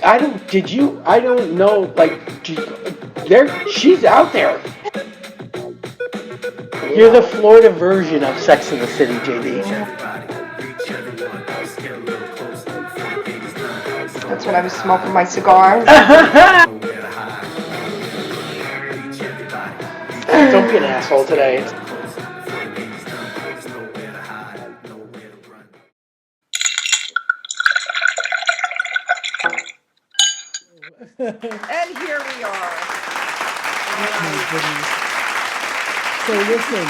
I don't know, like, she's out there. You're the Florida version of Sex in the City, JD. That's when I was smoking my cigars. Don't be an asshole today. And here we are. So listen,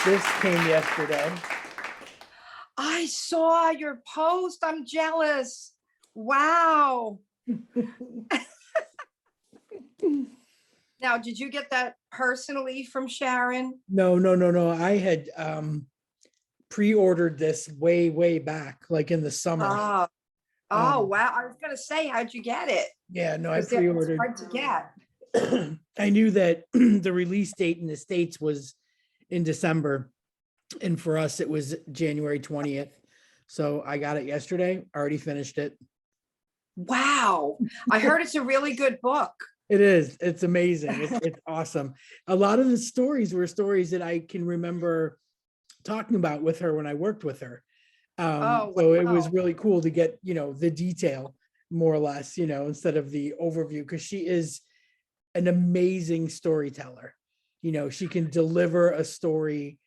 this came yesterday. I saw your post. I'm jealous. Wow. Now, did you get that personally from Sharon? No. I had pre-ordered this way back, like in the summer. Oh, wow. I was going to say, how'd you get it? Yeah, no, I It's pre-ordered. hard to get. I knew that the release date in the States was in December, and for us it was January 20th. So I got it yesterday, already finished it. Wow. I heard it's a really good book. It is. It's amazing. It's awesome. A lot of the stories were stories that I can remember talking about with her when I worked with her. So it was really cool to get, the detail more or less, instead of the overview, because she is an amazing storyteller. She can deliver a story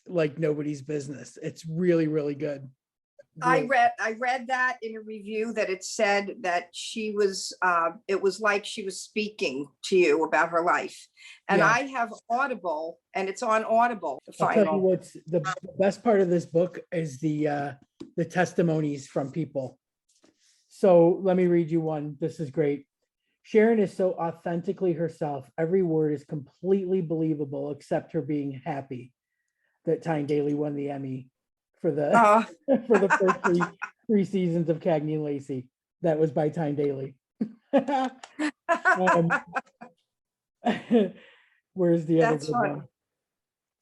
like nobody's business. It's really, really good. I read that in a review that it said that she was, it was like she was speaking to you about her life. And Yeah. I have Audible, and it's on Audible. I'll tell you what's the best part of this book is the testimonies from people. So let me read you one. This is great. Sharon is so authentically herself. Every word is completely believable, except her being happy that Tyne Daly won the Emmy for the for the first three seasons of Cagney and Lacey. That was by Tyne Daly. Where's the other good one?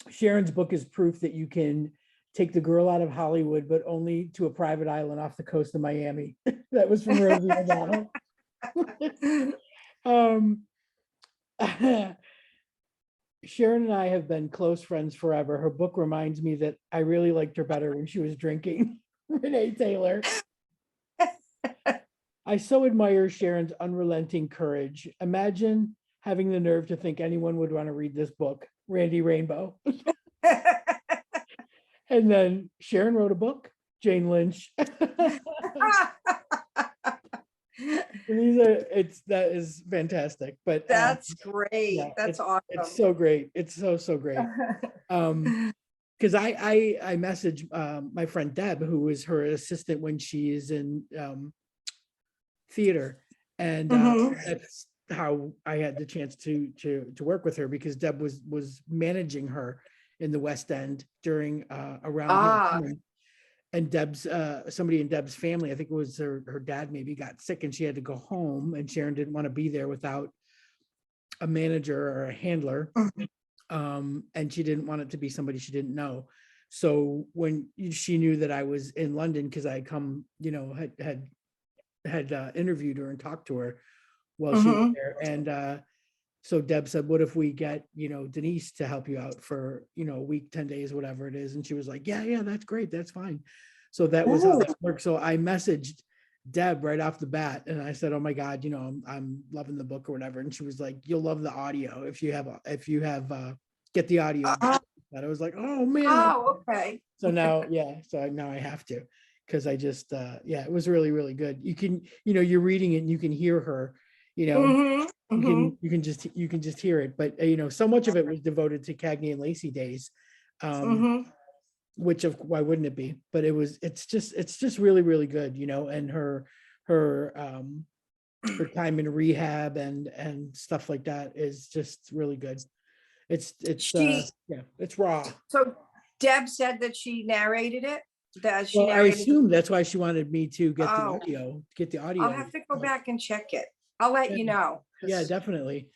Sharon's book is proof that you can take the girl out of Hollywood, but only to a private island off the coast of Miami. That was from Rosie O'Donnell. Sharon and I have been close friends forever. Her book reminds me that I really liked her better when she was drinking. Renee Taylor. I so admire Sharon's unrelenting courage. Imagine having the nerve to think anyone would want to read this book. Randy Rainbow. And then Sharon wrote a book, Jane Lynch. That is fantastic. But that's great. Yeah, that's awesome. It's so great. It's so great. Because I messaged my friend Deb, who was her assistant when she is in theater, and that's how I had the chance to work with her, because Deb was managing her in the West End during around and Deb's somebody in Deb's family, I think it was her dad maybe got sick and she had to go home, and Sharon didn't want to be there without a manager or a handler. And she didn't want it to be somebody she didn't know. So when she knew that I was in London, because I had come, had interviewed her and talked to her while she was there. And so Deb said, what if we get, Denise to help you out for, a week, 10 days, whatever it is. And she was like, yeah, that's great. That's fine. So that was how that worked. So I messaged Deb right off the bat, and I said, oh my God, I'm loving the book or whatever. And she was like, you'll love the audio if you have get the audio. And I was like, oh man. Oh, okay. So now, now I have to, because I just, it was really, really good. You can, you're reading it and you can hear her, you can just hear it. But, so much of it was devoted to Cagney and Lacey days, which why wouldn't it be? But it's just really, really good, and her time in rehab and stuff like that is just really good. It's raw. So Deb said that she narrated it. I assume that's why she wanted me to get the audio. I'll have to go back and check it. I'll let you know. Yeah, definitely.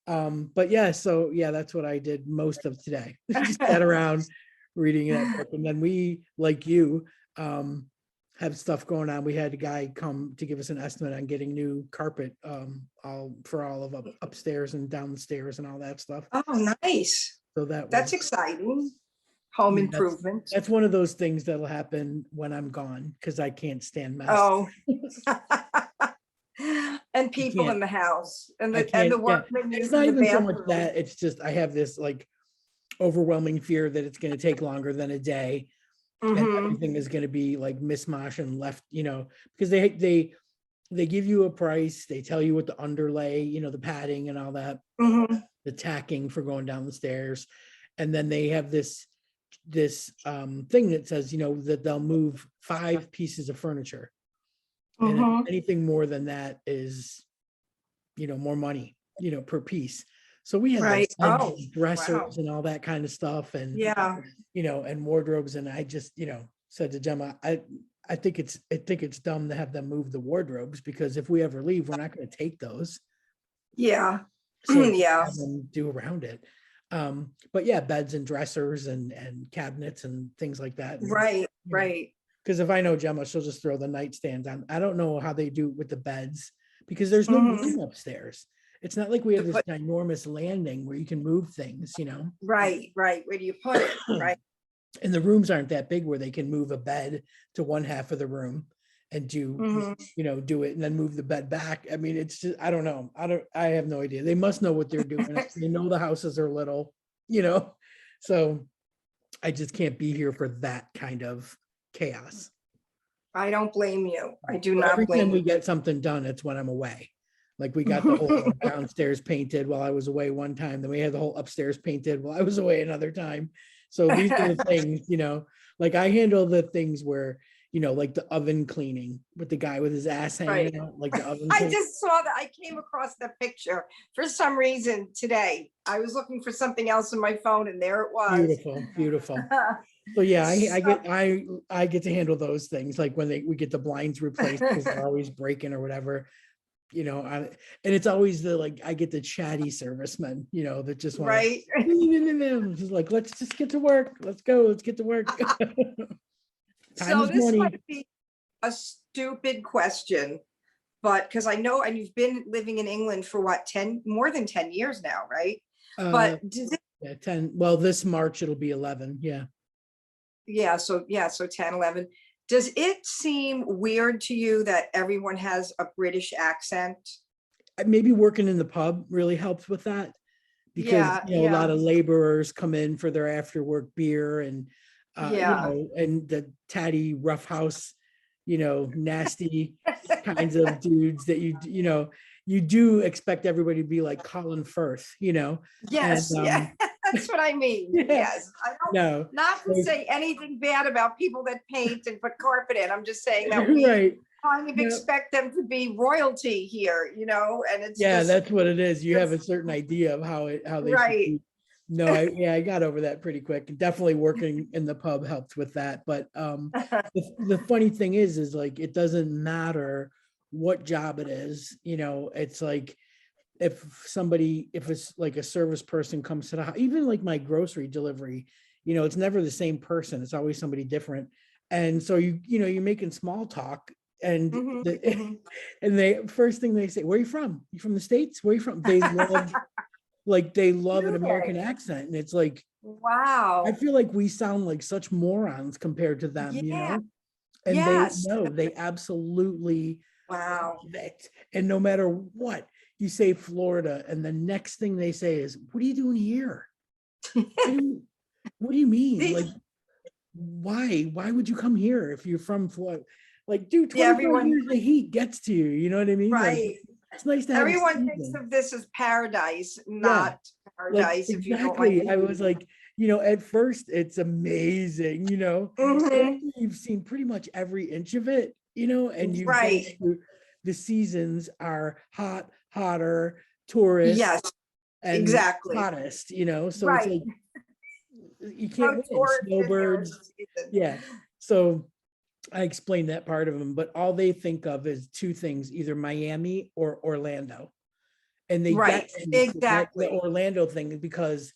But that's what I did most of today. Just sat around reading that book. And then we, like you, have stuff going on. We had a guy come to give us an estimate on getting new carpet, for all of upstairs and downstairs and all that stuff. Oh, nice. So that That's was, exciting. Home yeah, improvement. that's one of those things that'll happen when I'm gone, because I can't stand mess. Oh. And people can't- in the house and I the can't, yeah. workmen It's using not the even so much bathroom. that, it's just, I have this like overwhelming fear that it's going to take longer than a day, and Mhm. everything is going to be like mishmash and left, because they give you a price, they tell you what the underlay, the padding and all that, Mhm. the tacking for going down the stairs, and then they have this thing that says, that they'll move 5 pieces of furniture, and Mhm. anything more than that is, more money, per piece. So we had Right. like Oh, dressers wow. and all that kind of stuff, and Yeah. and wardrobes, and I just, said to Gemma, I think it's dumb to have them move the wardrobes, because if we ever leave, we're not going to take those. Yeah. So Yeah. have them do around it. But yeah, beds and dressers and cabinets and things like that. Right. Right. Because if I know Gemma, she'll just throw the nightstands on. I don't know how they do with the beds, because there's no Mhm. room upstairs. It's not like we have To this put- ginormous landing where you can move things, Right. Right. Where do you put it? Right. And the rooms aren't that big where they can move a bed to one half of the room and do, Mhm. do it and then move the bed back. I mean, it's just, I don't know. I have no idea. They must know what they're doing. They know the houses are little, so I just can't be here for that kind of chaos. I don't blame you. I do But not every time blame we you. get something done, it's when I'm away. Like we got the whole downstairs painted while I was away one time. Then we had the whole upstairs painted while I was away another time. So these are the things, like I handle the things where, like the oven cleaning with the guy with his ass hanging out, like the oven I cleaning. just saw that. I came across the picture for some reason today. I was looking for something else on my phone and there it was. Beautiful, beautiful. So yeah, I get to handle those things, like when we get the blinds replaced because they're always breaking or whatever. And it's always I get the chatty servicemen, that just want Right. to, just like, let's just get to work. Let's go. Let's get to work. Time So is this money. might be a stupid question, but because I know, and you've been living in England for what, more than 10 years now, right? But does it, Yeah, 10. Well, this March it'll be 11. Yeah. so 10, 11. Does it seem weird to you that everyone has a British accent? Maybe working in the pub really helps with that, because Yeah, a lot yeah, of laborers come in for their after work beer, and yeah. and the tatty roughhouse, nasty kinds of dudes that you do expect everybody to be like Colin Firth, Yes, and yeah, that's what I mean. yeah, Yes, I don't, no, not to like, say anything bad about people that paint and put carpet in. I'm just saying that we right. kind of No. expect them to be royalty here, and it's Yeah, just that's what it is. You have a it's- certain idea of how they should right. be. No, I got over that pretty quick. Definitely working in the pub helped with that. But the funny thing is like it doesn't matter what job it is. It's like if it's like a service person comes to the house, even like my grocery delivery, it's never the same person. It's always somebody different. And so you're making small talk, and Mhm, mhm. and they first thing they say, "Where are you from? You from the States? Where are you from?" They love an Do American they? accent, and it's like I Wow. feel like we sound like such morons compared to them, Yeah. and they Yes. know they absolutely Wow. love it. And no matter what you say, Florida, and the next thing they say is, "What are you doing here? What do you mean? Like, The- why would you come here if you're from Florida?" Like, dude, yeah, 25 everyone, years the heat gets to you. You know what I mean? Like, right. it's nice to have a Everyone thinks season. of this as paradise, Yeah, not like paradise if you don't like exactly. the I heat. was like, at first it's amazing, but Mhm. after you've seen pretty much every inch of it, and you've gone Right. through the seasons are hot, hotter, tourist, Yes, and exactly. hottest, so it's Right. like you can't Some win. tourists in there in Snowbirds, the season. yeah. So I explained that part of them, but all they think of is two things: either Miami or Orlando. And they Right, get me for that the exactly. Orlando thing, because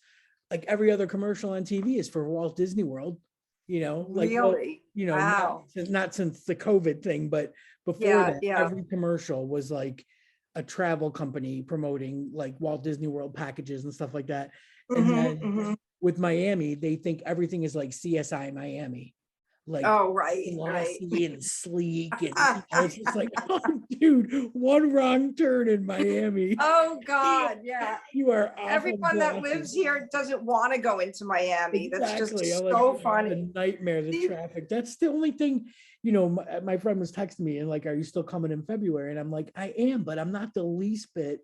like every other commercial on TV is for Walt Disney World. like, well, Really? not Wow. since the COVID thing, but before Yeah, that, yeah. every commercial was like a travel company promoting like Walt Disney World packages and stuff like that. And then Hmm. with Miami, they think everything is like CSI Miami, like Oh, right, right. glossy and sleek, and it's just like, oh, dude, one wrong turn in Miami, Oh, God, yeah. you are off of Everyone that glossy. lives here doesn't want to go into Miami. That's Exactly. I just like so the funny. nightmare, the See, traffic. That's the only thing, my friend was texting me and like, are you still coming in February? And I'm like, I am, but I'm not the least bit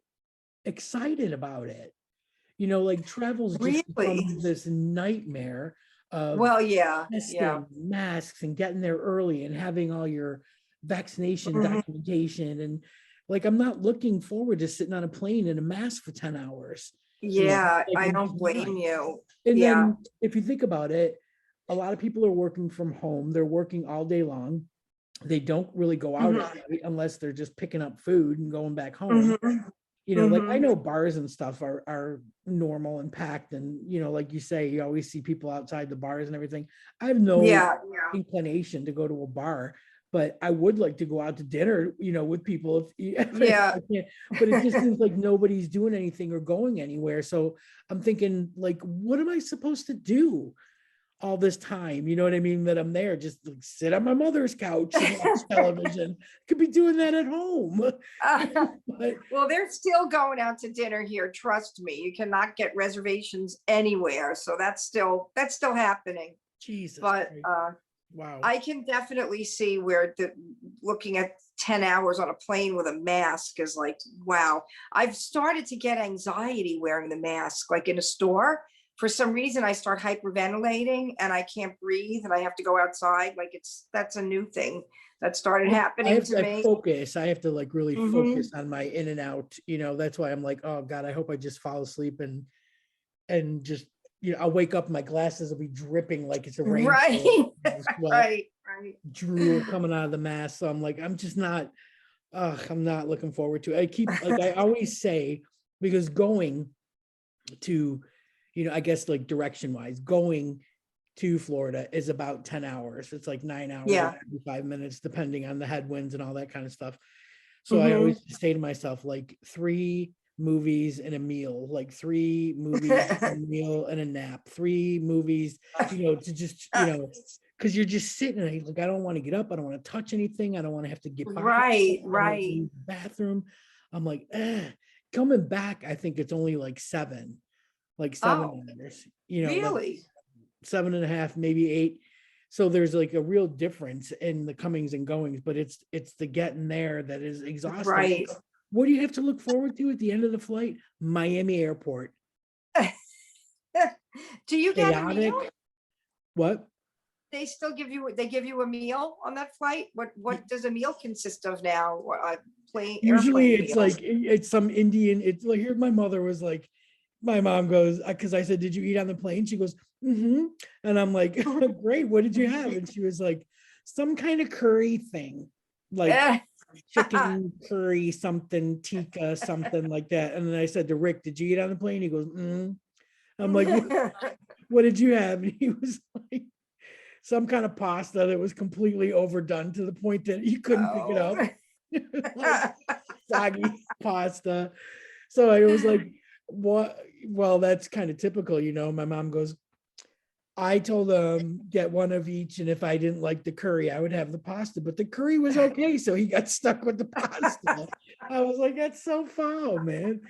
excited about it. Like travel's just really? become this nightmare of Well, yeah, yeah. testing, masks, and getting there early and having all your vaccination Mhm. documentation. And like, I'm not looking forward to sitting on a plane in a mask for 10 hours. Yeah, Like I I'm just don't not. blame you. And Yeah. then if you think about it, a lot of people are working from home. They're working all day long. They don't really go out at Hmm. night unless they're just picking up food and going back home. Hmm. Like I Hmm. know bars and stuff are normal and packed, and like you say, you always see people outside the bars and everything. I have no Yeah, yeah. inclination to go to a bar, but I would like to go out to dinner, with people if Yeah. I can. But it just seems like nobody's doing anything or going anywhere. So I'm thinking, like, what am I supposed to do all this time? You know what I mean? That I'm there, just like, sit on my mother's couch and watch television. Could be doing that at home. But Well, they're still going out to dinner here. Trust me, you cannot get reservations anywhere. So that's still happening. Jesus But Christ. Wow. I can definitely see where looking at 10 hours on a plane with a mask is like, wow. I've started to get anxiety wearing the mask, like in a store. For some reason, I start hyperventilating and I can't breathe and I have to go outside. Like that's a new thing that started I happening have to to me. focus. I have to like really focus Hmm. on my in and out. That's why I'm like, oh God, I hope I just fall asleep and just I'll wake up, my glasses will be dripping like it's a rainfall, Right. sweat, Right. Right. drool coming out of the mask. So I'm like, I'm just not, I'm not looking forward to it. I keep, like, I always say, because going to, I guess like direction wise, going to Florida is about 10 hours. It's like 9 hours and Yeah. 45 minutes, depending on the headwinds and all that kind of stuff. So I Hmm. always say to myself, like, 3 movies and a meal, like 3 movies, a meal and a nap, 3 movies, to just, because you're just sitting there, like, I don't want to get up. I don't want to touch anything. I don't want to have to get by. Right. I don't want to Right. use the bathroom. I'm like, coming back, I think it's only like like Oh, 7 hours, like really? 7.5, maybe 8. So there's like a real difference in the comings and goings, but it's the getting there that is exhausting. Right. What do you have to look forward to at the end of the flight? Miami Airport. Do you get a meal? Chaotic. What? They give you a meal on that flight? What does a meal consist of now? Plane Usually airplane it's like meals. it's some Indian. It's like, here my mother was like, my mom goes, because I said, did you eat on the plane? She goes, mm-hmm. And I'm like, great, what did you have? And she was like, some kind of curry thing, like Eh. chicken curry, something, tikka, something like that. And then I said to Rick, did you eat on the plane? He goes, mm. I'm like, what did you have? And he was like, some kind of pasta that was completely overdone to the point that you couldn't pick it Oh. up. Like soggy pasta. So I was like, what? Well, that's kind of typical, My mom goes, I told them get one of each, and if I didn't like the curry, I would have the pasta. But the curry was okay, so he got stuck with the pasta. I was like, that's so foul, man.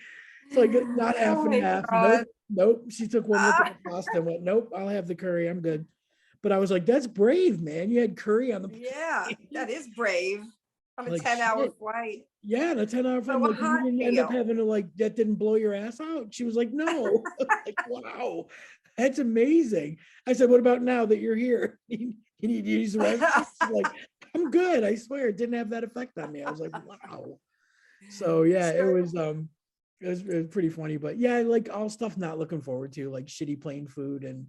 It's like not half Oh and my half. God. Nope, nope. She took one look at Ah, the pasta and went, nope, I'll have the curry. I'm good. But I was like, that's brave, man. You had curry on the yeah, plane. that is brave on a Like 10-hour shit. flight. Yeah, the 10 hour flight. I'm So a like, you hot didn't end up meal. having to, like, that didn't blow your ass out. She was like, no. Like, wow, that's amazing. I said, what about now that you're here? You need to use the restroom? She's like, I'm good. I swear it didn't have that effect on me. I was like, wow. So yeah, it So, was it was pretty funny. But yeah, like all stuff not looking forward to, like shitty plane food. And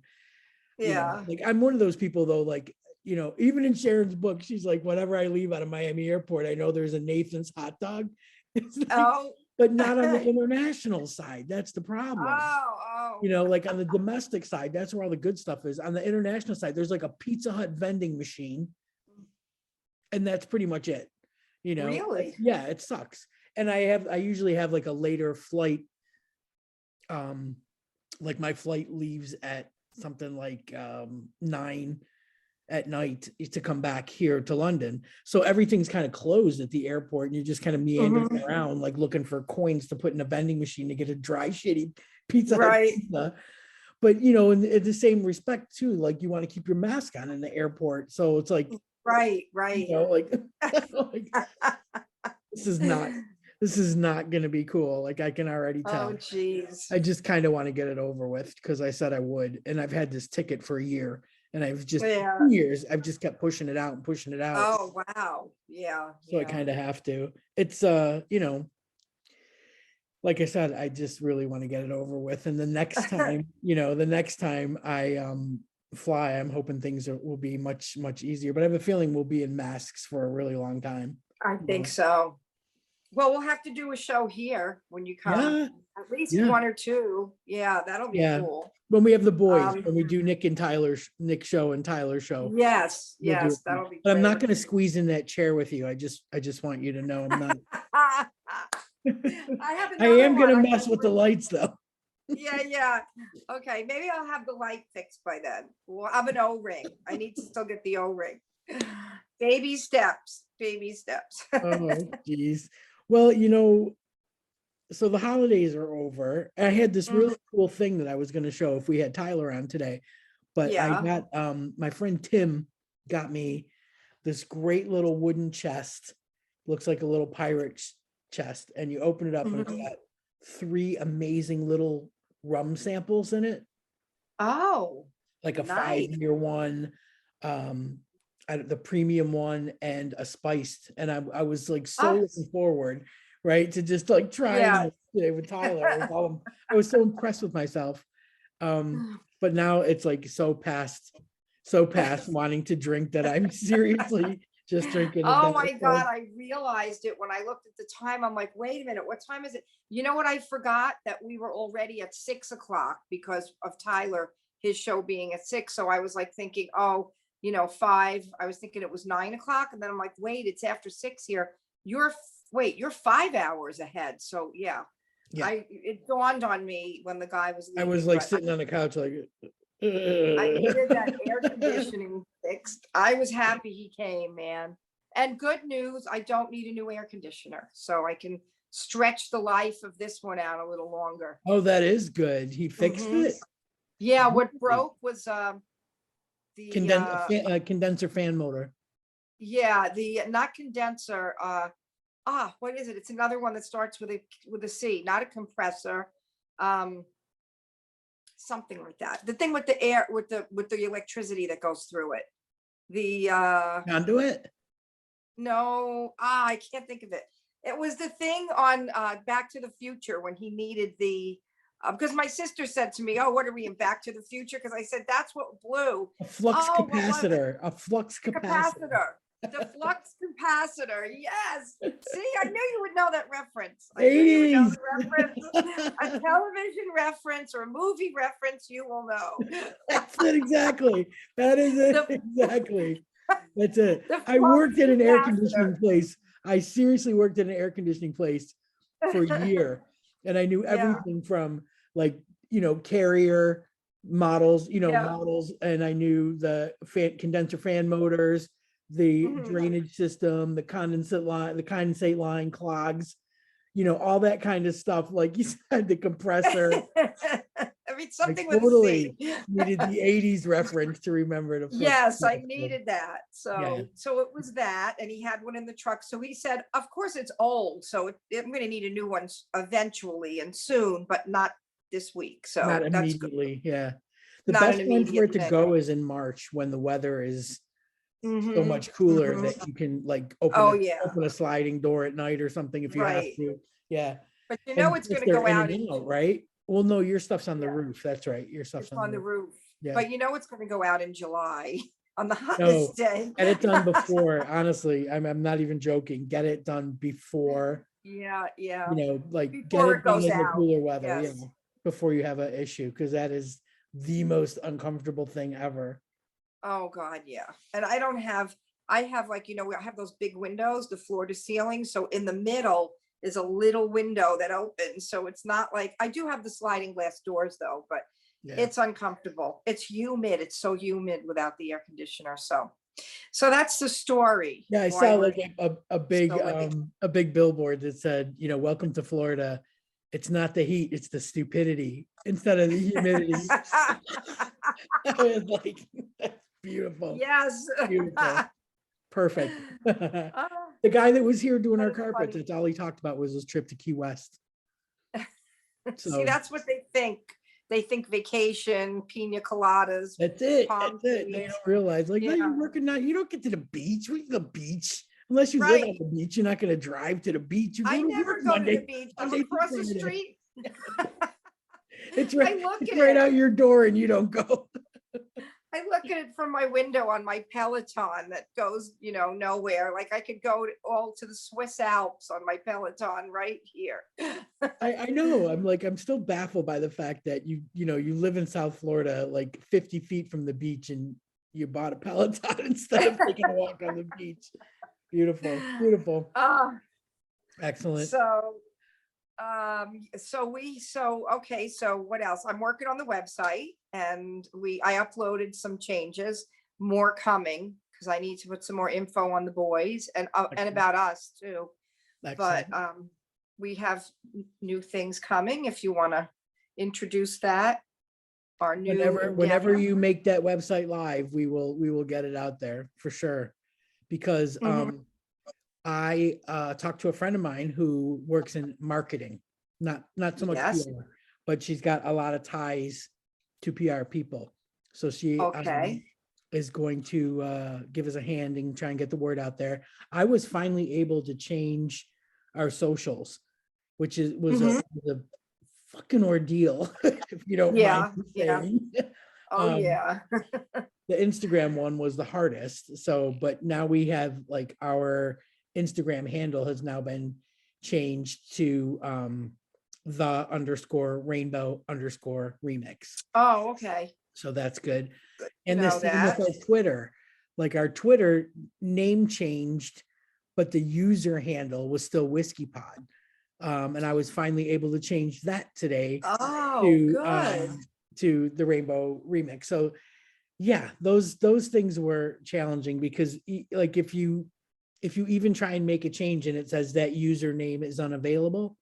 yeah. like I'm one of those people though, like, even in Sharon's book, she's like, whenever I leave out of Miami Airport, I know there's a Nathan's hot dog. It's like, Oh. but not on the international side. That's the problem. Oh, Like on the domestic side, that's where all the good stuff is. On the international side, there's like a Pizza Hut vending machine, and that's pretty much it. Really? Yeah, it sucks. And I usually have like a later flight. Like my flight leaves at something like 9 at night to come back here to London. So everything's kind of closed at the airport, and you're just kind of meandering around, like looking for coins to put in a vending machine to get a dry, shitty Pizza Hut Right. pizza. But in the same respect too, like you want to keep your mask on in the airport. So it's like, Right. like, like this is not going to be cool. Like I can already tell. Oh, geez. I just kind of want to get it over with because I said I would, and I've had this ticket for a year, and I've just 2 years. I've just kept pushing it out and pushing it out. Oh, wow. Yeah. So I kind of have to. It's like I said, I just really want to get it over with. And the next time, I fly, I'm hoping things will be much, much easier. But I have a feeling we'll be in masks for a really long time. I think so. Well, we'll have to do a show here when you come. Yeah. At least one or two. Yeah, that'll be cool. When we have the boys, when we do Nick show and Tyler's show. Yes, that'll be. But I'm not going to squeeze in that chair with you. I just want you to know I'm not. I am going to mess with the lights though. Yeah. Okay, maybe I'll have the light fixed by then. Well, I have an O-ring. I need to still get the O-ring. Baby steps. Oh, geez. Well, so the holidays are over. I had this really cool thing that I was going to show if we had Tyler on today, but I got my friend Tim got me this great little wooden chest. Looks like a little pirate chest, and you open it up and it's got 3 amazing little rum samples in it. Oh, like a 5-year one, the premium one, and a spiced. And I was like so looking forward, right, to just like trying today with Tyler. I was so impressed with myself. But now it's like so past wanting to drink that I'm seriously just drinking. Oh my God, I realized it when I looked at the time. I'm like, wait a minute, what time is it? You know what I forgot? That we were already at 6 o'clock because of Tyler, his show being at 6. So I was like thinking, 5. I was thinking it was 9 o'clock. And then I'm like, wait, it's after 6 here. You're 5 hours ahead. So yeah. It dawned on me when the guy was leaving. I was like sitting on the couch like I needed that air conditioning fixed. I was happy he came, man. And good news, I don't need a new air conditioner, so I can stretch the life of this one out a little longer. Oh, that is good. He fixed it. Yeah, what broke was the condenser fan motor. Yeah, the not condenser. What is it? It's another one that starts with a C, not a compressor. Something like that. The thing with the air, with the electricity that goes through it. The conduit? No, I can't think of it. It was the thing on Back to the Future when he needed the because my sister said to me, "Oh, what are we in Back to the Future?" Because I said that's what blew. A flux capacitor. A flux capacitor. The flux capacitor. Yes. See, I knew you would know that reference. A television reference or a movie reference, you will know. That's it exactly. That is it exactly. That's it. I worked at an air conditioning place. I seriously worked at an air conditioning place for a year, and I knew everything from like Carrier models, models, and I knew the condenser fan motors, the drainage system, the condensate line clogs, all that kind of stuff. Like you said, the compressor. I mean, something I totally needed the 80s reference to remember to. Yes, I needed that. So it was that, and he had one in the truck. So he said, of course it's old, so I'm going to need a new one eventually and soon, but not this week. So not immediately. Yeah. The best time for it to go is in March when the weather is so much cooler that you can like open a sliding door at night or something if you have to. Yeah. But it's going to go out, right? Well, no, your stuff's on the roof. That's right. Your stuff's on the roof. Yeah. But it's going to go out in July on the hottest day. Get it done before. Honestly, I'm not even joking. Get it done before Yeah, yeah. you know, like get Before it it done goes in the out. cooler weather, you Yes. know, before you have an issue, because that is the most uncomfortable thing ever. Oh God, yeah. And I have like, I have those big windows, the floor to ceiling. So in the middle is a little window that opens. So it's not like, I do have the sliding glass doors though, but Yeah. it's uncomfortable. It's humid. It's so humid without the air conditioner. So that's the story. Yeah, I Why saw we're like a so late. big billboard that said, you know, welcome to Florida. It's not the heat, it's the stupidity instead of the humidity. I was like, that's beautiful. Yes. Beautiful. Perfect. Ah, The guy that was here doing that our is carpets, funny. that's all he talked about was his trip to Key West. See, So that's what they think. They think vacation, pina coladas, that's it. palm That's it. They trees. don't realize, like, no, Yeah, you're working now. You don't get to the beach. We the beach. Unless you live on right. the beach, you're not going to drive to the beach. You I go to never work go to the beach. I'm Monday through across the Friday. street. It's right, I look it's at right it. out your door and you don't go. I look at it from my window on my Peloton that goes, nowhere. Like I could go all to the Swiss Alps on my Peloton right here. I know. I'm like, I'm still baffled by the fact that you know, you live in South Florida, like 50 feet from the beach, and you bought a Peloton instead of taking a walk on the beach. Beautiful, beautiful. Uh, Excellent. so okay, so what else? I'm working on the website and I uploaded some changes, more coming because I need to put some more info on the boys and Excellent. about us too. But Excellent. we have new things coming if you want to introduce that. Our new Whenever endeavor. you make that website live, we will get it out there for sure. Because Mhm. I talked to a friend of mine who works in marketing, not so much Yes. PR, but she's got a lot of ties to PR people. So she Okay. is going to give us a hand and try and get the word out there. I was finally able to change our socials, which Mhm. was a fucking ordeal, if you don't mind Yeah. me Yeah. saying. Oh Um, yeah. the Instagram one was the hardest. So, but now we have like our Instagram handle has now been changed to the underscore rainbow underscore remix. Oh, okay. So that's good. Good to And the know same with that. our Twitter. Like our Twitter name changed, but the user handle was still Whiskey Pod. And I was finally able to change that today Oh, to good. the Rainbow Remix. So yeah, those things were challenging because like if you even try and make a change and it says that username is unavailable,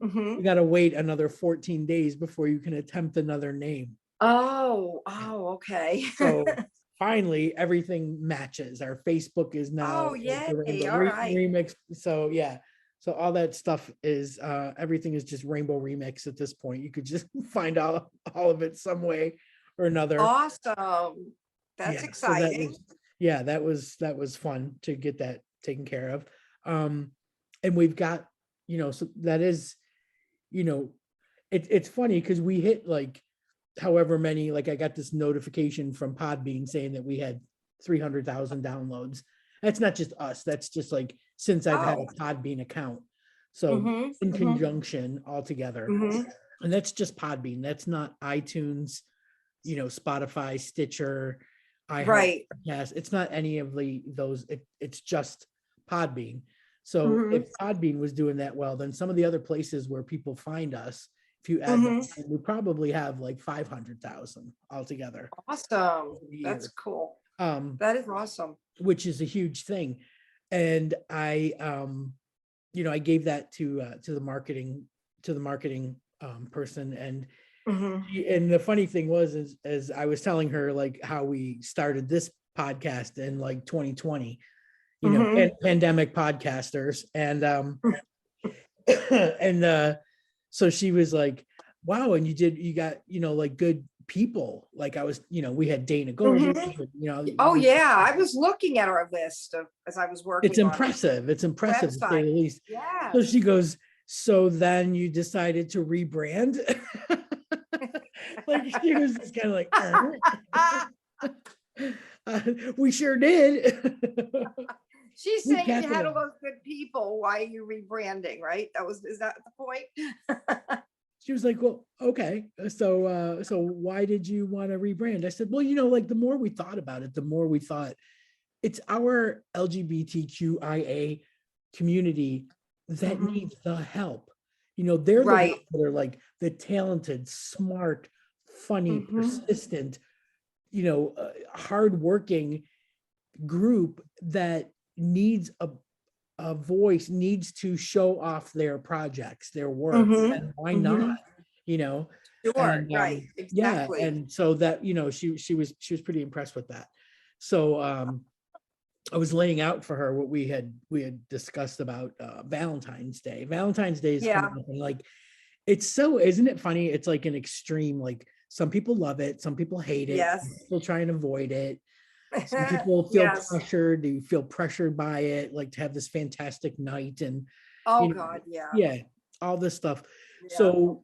Hmm. you got to wait another 14 days before you can attempt another name. Oh, okay. So finally everything matches. Our Facebook is now Oh, like the yay. Rainbow All right. Remix. So yeah. So all that stuff is everything is just Rainbow Remix at this point. You could just find out all of it some way or another. Awesome. That's Yeah, so that exciting. was that was fun to get that taken care of. Um and we've got, you know, so that is, you know, it's funny because we hit like however many, like I got this notification from Podbean saying that we had 300,000 downloads. That's not just us, that's just like since I've had Oh. a Podbean account. So Hmm. in Hmm. conjunction altogether. Hmm. And that's just Podbean. That's not iTunes, you know, Spotify, Stitcher, iHeart Right. Podcast. It's not any of those. It's just Podbean. So Hmm. if Podbean was doing that well, then some of the other places where people find us, if you add them, Hmm. we probably have like 500,000 altogether Awesome. over the That's years. cool. Um, That is awesome. which is a huge thing. And I you know, I gave that to the marketing person, and Hmm. and the funny thing was is as I was telling her like how we started this podcast in like 2020, you know, Hmm. pandemic podcasters, and and so she was like, wow, and you got, you know, like good people. Like I was, you know, we had Dana Hmm. Gold, you know, Oh, yeah. I was looking at our list as I was it's working on impressive. It's the impressive to say website. the least. So Yes. she goes, so then you decided to rebrand? Like she was just kind of like, we sure did. She's we saying you had all capitalized. those good people. Why are you rebranding? Right? Is that the point? She was like, well, okay. So why did you want to rebrand? I said, well, like the more we thought about it, the more we thought it's our LGBTQIA community that Mhm. needs the help. They're the ones Right. that are like the talented, smart, funny, Mhm. persistent, hardworking group that needs a voice, needs to show off their projects, their work, Mhm. and why not? Mhm. You know, Sure. and Right. yeah, Exactly. and so that she was pretty impressed with that. So I was laying out for her what we had discussed about Valentine's Day. Valentine's Day is coming Yeah. up, and like it's so, isn't it funny? It's like an extreme, like some people love it, some people hate it, some Yes. people try and avoid it. Some people feel Yes. pressured, they feel pressured by it, like to have this fantastic night and Oh you know, God. Yeah. yeah, all this stuff. Yeah. So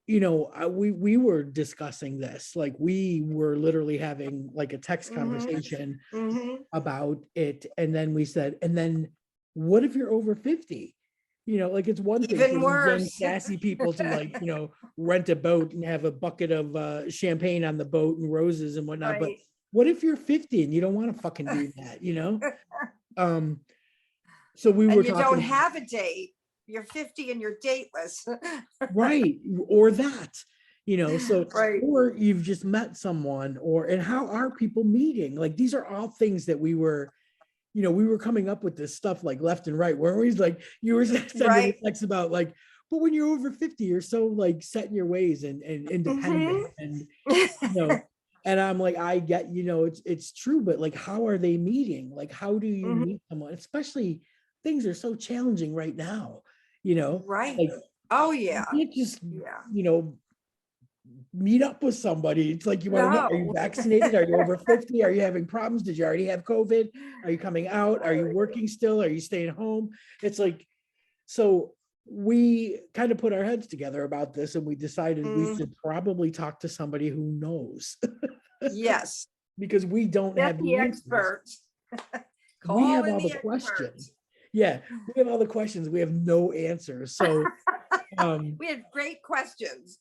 we were discussing this, like we were literally having like a text Mhm. conversation Mhm. about it, and then we said, and then what if you're over 50? Like it's one thing for Even these young worse. sassy people to like rent a boat and have a bucket of champagne on the boat and roses and whatnot, but Right. what if you're 50 and you don't want to fucking do that? um so we were And you don't talking, have a date. You're 50 and you're dateless. right, or that, so, Right. or you've just met someone, and how are people meeting? Like these are all things that we were coming up with this stuff like left and right, where he's like, you were sending me Right. texts about like, but when you're over 50, you're so like set in your ways and independent Mhm. and you know, and I'm like, I get, it's true, but like, how are they meeting? Like, how do you Mhm. meet someone? Especially things are so challenging right now, you know, Right. like Oh you yeah. can't just, Yeah. you know, meet up with somebody. It's like, you want to know, are you No. vaccinated? Are you over 50? Are you having problems? Did you already have COVID? Are you coming out? Are you working still? Are you staying home? It's like, so we kind of put our heads together about this and we decided we Mm, should probably talk to somebody who knows yes. because we don't Get have the the answers. experts. We Call have in all the the experts. questions. Yeah, we have all the questions. We have no answers. So um We had great questions.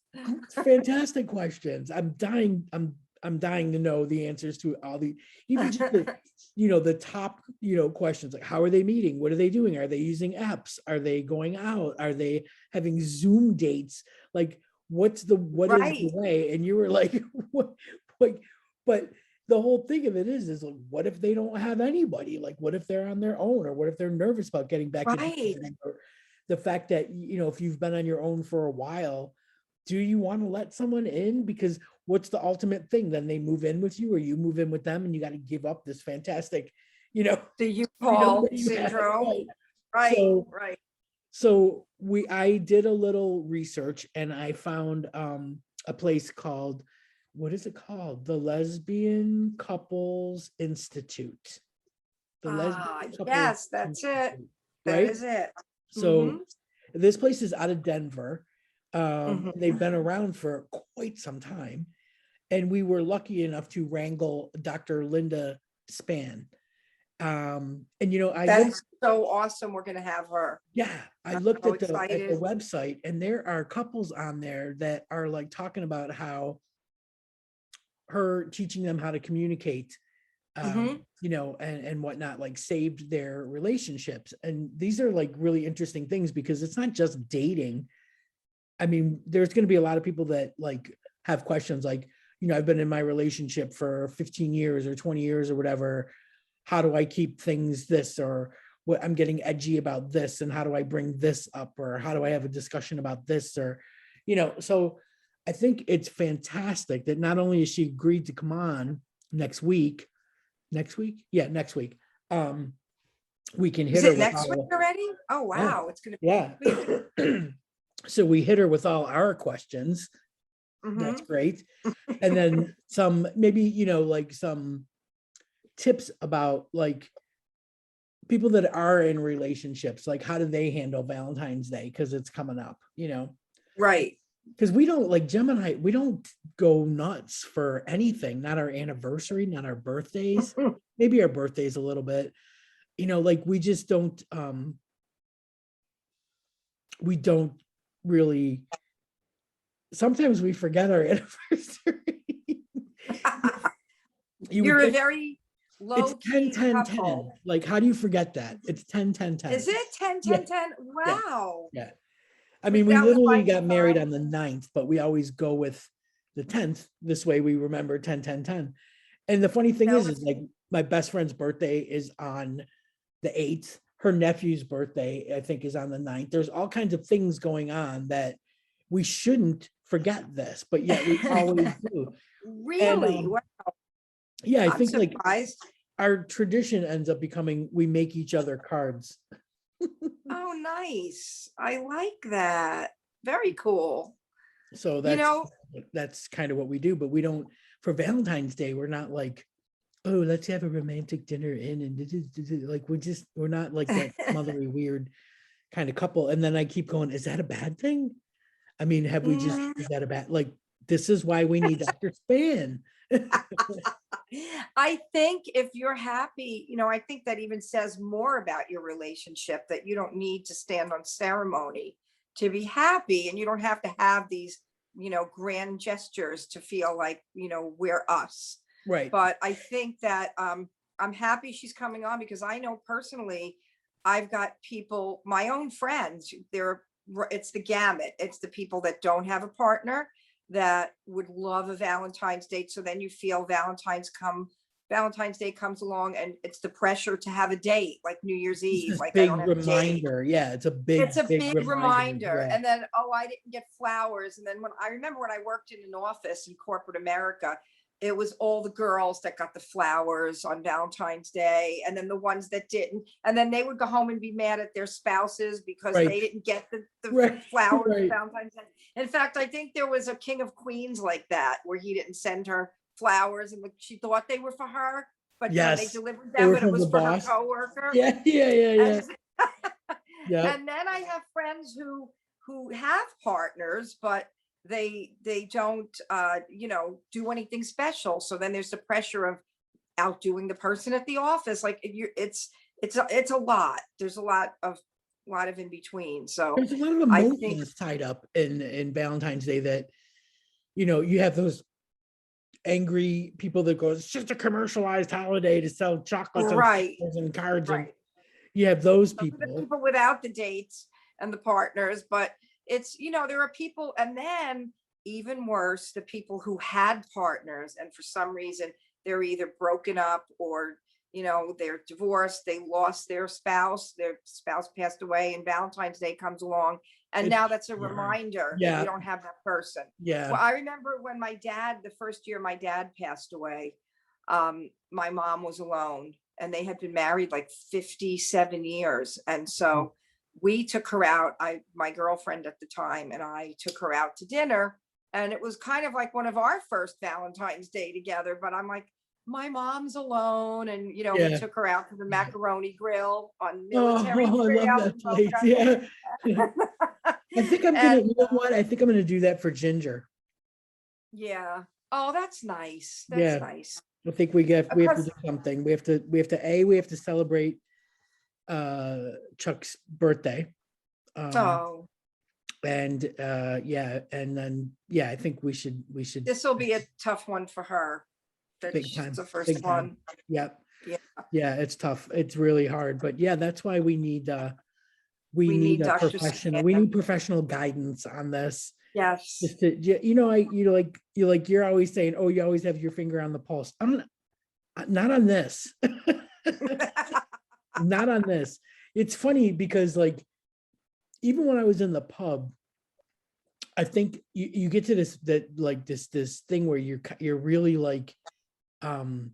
fantastic questions. I'm dying to know the answers to all the, even just the top, questions, like how are they meeting? What are they doing? Are they using apps? Are they going out? Are they having Zoom dates? Like what is the Right. way? And you were like, what, like, but the whole thing of it is like, what if they don't have anybody? Like, what if they're on their own? Or what if they're nervous about getting back into Right. it? Or the fact that, if you've been on your own for a while, do you want to let someone in? Because what's the ultimate thing? Then they move in with you, or you move in with them, and you got to give up this fantastic, The freedom U-Haul that you have. syndrome. Right. Right. So, Right. I did a little research and I found a place called, what is it called? The Lesbian Couples Institute. The Ah, Lesbian Couples yes, that's it. Institute, That right? is it. So Mm-hmm. this place is out of Denver. They've Mm-hmm. been around for quite some time. And we were lucky enough to wrangle Dr. Linda Span. And I That looked, is so awesome. We're gonna have her. yeah, I I'm looked so at the excited. website, and there are couples on there that are like talking about how her teaching them how to communicate, Mm-hmm. and whatnot, like saved their relationships. And these are like really interesting things because it's not just dating. I mean, there's going to be a lot of people that like have questions like, I've been in my relationship for 15 years or 20 years or whatever. How do I keep things this, or what, I'm getting edgy about this, and how do I bring this up, or how do I have a discussion about this, or so I think it's fantastic that not only has she agreed to come on next week, yeah, next week, um we can Is hit her it with next week all, already? Oh yeah, wow, it's gonna yeah. be next week. So we hit her with all our questions. That's Mm-hmm. great. And then some, maybe, like some tips about like people that are in relationships, like how do they handle Valentine's Day? Because it's coming up, Right. because we don't, like Gemini, we don't go nuts for anything, not our anniversary, not our birthdays, maybe our birthdays a little bit. like we don't really, sometimes we forget our anniversary. You would You're a think very it's low 10, key 10, 10. couple. Like, how do you forget that? It's 10, 10, 10. Is it 10, Yeah, 10, 10? yeah, Wow. yeah. I mean, we That was literally by got married design. on the 9th, but we always go with the 10th. This way we remember 10, 10, 10. And the funny thing No, is it's like my best friend's birthday is on the 8th. Her nephew's birthday, I think, is on the 9th. There's all kinds of things going on that we shouldn't forget this, but yet we always do. And really. Wow, yeah, I I'm think like surprised. our tradition ends up becoming we make each other cards. Oh, nice. I like that. Very cool. So You know, that's kind of what we do, but we don't, for Valentine's Day, we're not like, oh, let's have a romantic dinner in and like we're not like that motherly weird kind of couple. And then I keep going, is that a bad thing? I mean, have we just, mm, is that a bad, like, this is why we need Dr. Span. I think if you're happy, I think that even says more about your relationship, that you don't need to stand on ceremony to be happy, and you don't have to have these, grand gestures to feel like, we're us. Right. But I think that I'm happy she's coming on, because I know personally, I've got people, my own friends, it's the gamut. It's the people that don't have a partner that would love a Valentine's date. So then you feel Valentine's Day comes along, and it's the pressure to have a date like New Year's It's Eve. this Like, I don't big have a date. reminder. Yeah, it's a It's big, a big big reminder. reminder. Yeah. And then, oh, I didn't get flowers. And then when I remember when I worked in an office in corporate America, it was all the girls that got the flowers on Valentine's Day, and then the ones that didn't. And then they would go home and be mad at their spouses because Right. they didn't get the Right. flowers on Right. Valentine's Day. In fact, I think there was a King of Queens like that, where he didn't send her flowers, and she thought they were for her. But when they Yes. delivered They them, were it from the was for her boss. coworker. Yeah. Yeah. Yeah. Yeah. And Yeah. and then I have friends who have partners, but they don't do anything special. So then there's the pressure of outdoing the person at the office. Like, it's a lot. There's a lot of in between. So There's a lot of I think emotions tied up in Valentine's Day that, you have those angry people that go, it's just a commercialized holiday to sell chocolates and right, flowers and cards. And right. you have those Those are the people. people without the dates and the partners. But there are people, and then even worse, the people who had partners, and for some reason they're either broken up, or they're divorced, they lost their spouse passed away, and Valentine's Day comes along, and It's now that's a hard. reminder that you Yeah. don't have that person. Yeah. Well, I remember when the first year my dad passed away, my mom was alone, and they had been married like 57 years. And so we took her out. My girlfriend at the time and I took her out to dinner. And it was kind of like one of our first Valentine's Day together. But I'm like, my mom's alone. And, we Yeah. took her out to the Yeah. macaroni grill on Military Oh, I love Trail that in place. Boca. Yeah. I think I'm gonna, And you know what? I think I'm gonna do that for Ginger. yeah. Oh, that's nice. That's Yeah. nice. I think we have to Because, do something. We have to celebrate Chuck's birthday. Um oh, and yeah, and then yeah, I think we should this will be a tough one for her. That big she's time. the first Big time. one. Yep. Yeah. Yeah, it's tough. It's really hard. But yeah, that's why we need We need a Dr. professional, we Span. need professional guidance on this. Yes. Just to, you're always saying, oh, you always have your finger on the pulse. I'm not on this. Not on this. It's funny because like, even when I was in the pub, I think you get to this thing where you're really like, um,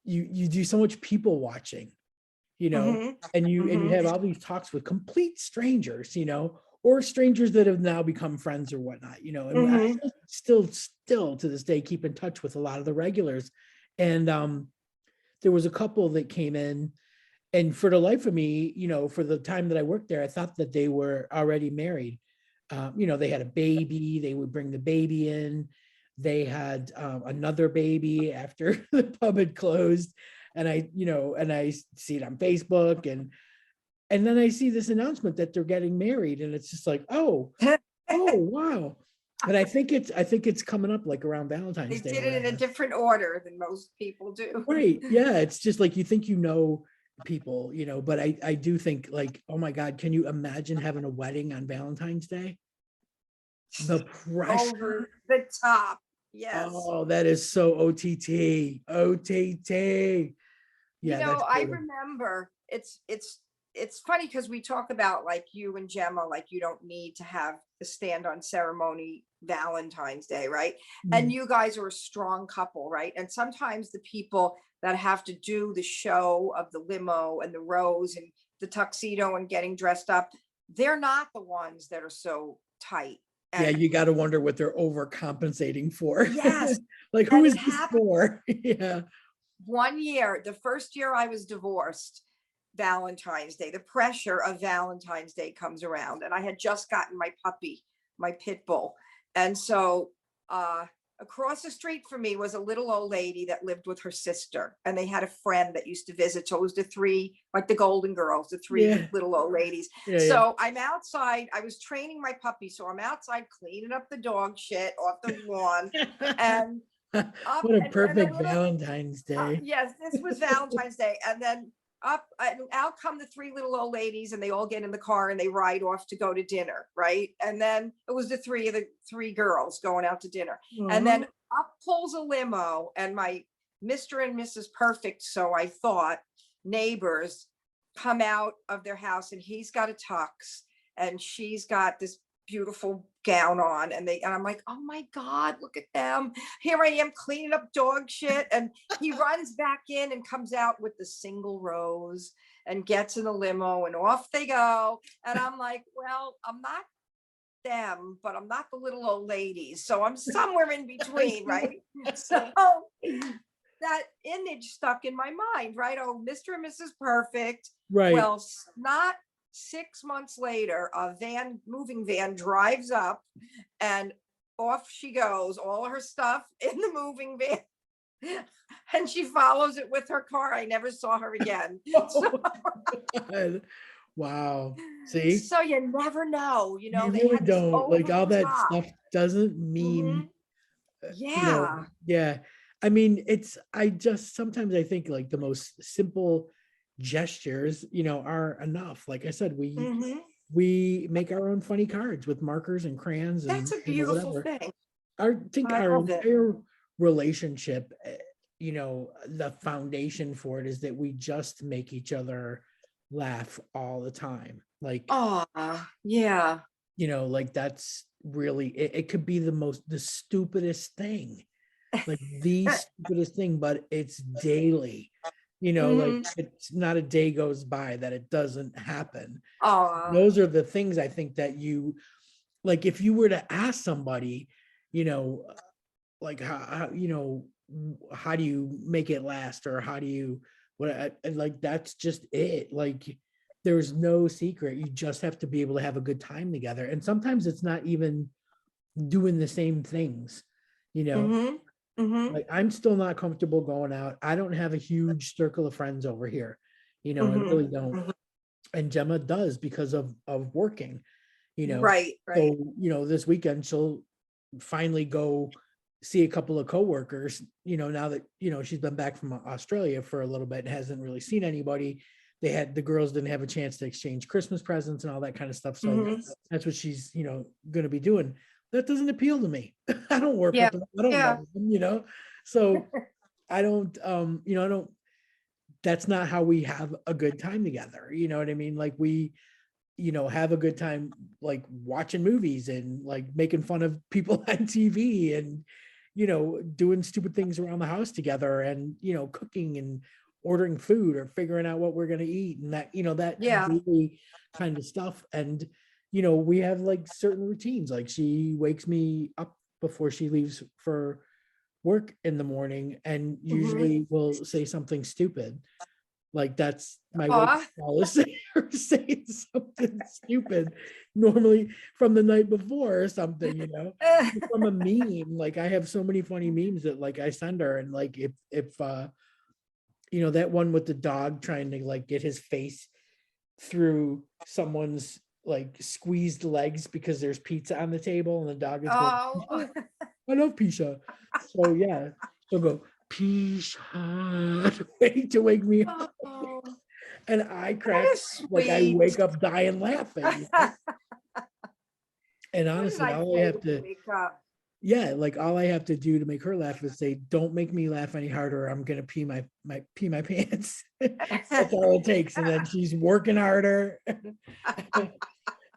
you do so much people watching, Mhm. and you Mhm. have all these talks with complete strangers, or strangers that have now become friends or whatnot, and I Mhm. still to this day keep in touch with a lot of the regulars. And there was a couple that came in, and for the life of me, for the time that I worked there, I thought that they were already married. They had a baby, they would bring the baby in. They had another baby after the pub had closed. and I see it on Facebook, and then I see this announcement that they're getting married, and it's just like, oh wow. And I think it's coming up like around They Valentine's Day did or it in a whatever. different order than most people do. Right. Yeah. It's just like you think people, but I do think like, oh my God, can you imagine having a wedding on Valentine's Day? The Over pressure. the top. Yes. Oh, that is so OTT. OTT. You Yeah, that's know, I brutal. remember it's funny because we talk about like you and Gemma, like you don't need to have the stand on ceremony Valentine's Day, right? And Mm. you guys are a strong couple, right? And sometimes the people that have to do the show of the limo and the rose and the tuxedo and getting dressed up, they're not the ones that are so tight. Yeah, And you got to wonder what they're overcompensating for. yes, Like, who and is it this happened for? Yeah. one year, the first year I was divorced, Valentine's Day, the pressure of Valentine's Day comes around, and I had just gotten my puppy, my pit bull. And so across the street from me was a little old lady that lived with her sister, and they had a friend that used to visit. So it was the three, like the Golden Girls, the three Yeah. little old ladies. Yeah. Yeah. So I'm outside, I was training my puppy. So I'm outside cleaning up the dog shit off the lawn and up What a and the perfect little Valentine's Day. yes, this was Valentine's Day. And then up and out come the three little old ladies, and they all get in the car and they ride off to go to dinner, right? And then it was the three girls going out to dinner. And then Aw. up pulls a limo, and my Mr. and Mrs. Perfect, so I thought, neighbors come out of their house, and he's got a tux and she's got this beautiful gown on, and I'm like, oh my God, look at them. Here I am cleaning up dog shit, and he runs back in and comes out with the single rose and gets in the limo, and off they go. And I'm like, well, I'm not them, but I'm not the little old ladies, so I'm somewhere in between, right? So that image stuck in my mind, right? Oh, Mr. and Mrs. Perfect. Right. Well, not 6 months later, a moving van drives up, and off she goes, all her stuff in the moving van. And she follows it with her car. I never saw her again. Oh God. Wow. See, So you never know, you they really had this don't, like, over all the that top. stuff doesn't mean, Mhm. Yeah. yeah. I mean, I just sometimes I think like the most simple gestures, are enough. Like I said, Mhm. we make our own funny cards with markers and crayons and That's a beautiful whatever. thing. I think I our love it. entire relationship, the foundation for it is that we just make each other laugh all the time. Like, Oh, yeah. like that's really it could be the stupidest thing, like the stupidest thing, but it's daily. Like Mhm. it's not a day goes by that it doesn't happen. Oh, Those are the things I think that you like if you were to ask somebody, you know, like how do you make it last, or how do you and like that's just it. Like there's no secret. You just have to be able to have a good time together. And sometimes it's not even doing the same things, you know. mhm. Mhm. Like I'm still not comfortable going out. I don't have a huge circle of friends over here. I Mhm. really don't. Mhm. And Gemma does because of working, you know. Right, right. So, this weekend she'll finally go see a couple of coworkers, now that, she's been back from Australia for a little bit and hasn't really seen anybody. The girls didn't have a chance to exchange Christmas presents and all that kind of stuff. So Mhm. that's what she's, going to be doing. That doesn't appeal to me. I don't work Yeah, with them. I don't yeah. know them. So I don't, I don't, that's not how we have a good time together. You know what I mean? Like we, have a good time, like watching movies and like making fun of people on TV and, doing stupid things around the house together and, cooking and ordering food or figuring out what we're going to eat and that, that Yeah. daily kind of stuff. And, we have like certain routines. Like she wakes me up before she leaves for work in the morning and Mhm. usually will say something stupid. Like that's my wake Aw. call is or saying something stupid, normally from the night before or something, from a meme. Like I have so many funny memes that like I send her, and like if that one with the dog trying to like get his face through someone's like squeezed legs because there's pizza on the table and the dog is going, Oh, "Pizza? I love pizza." So yeah, she'll go, "Pizza," to wake me up. oh, And I that crack, is like I sweet. wake up dying laughing. And What did honestly, I all I say have when you to, wake up? yeah, like all I have to do to make her laugh is say, "Don't make me laugh any harder. I'm gonna pee my pants." That's all it takes. And then she's working harder.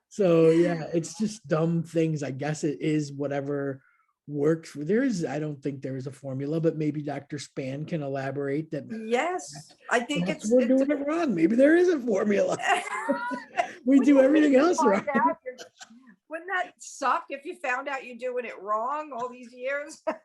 So yeah, it's just dumb things. I guess it is whatever works. I don't think there is a formula, but maybe Dr. Span can elaborate that Yes, I think perhaps we're it's doing it wrong. Maybe there is a formula. We wouldn't do you hate everything to else find wrong. out wouldn't that suck if you found out you're doing it wrong all these years? I'm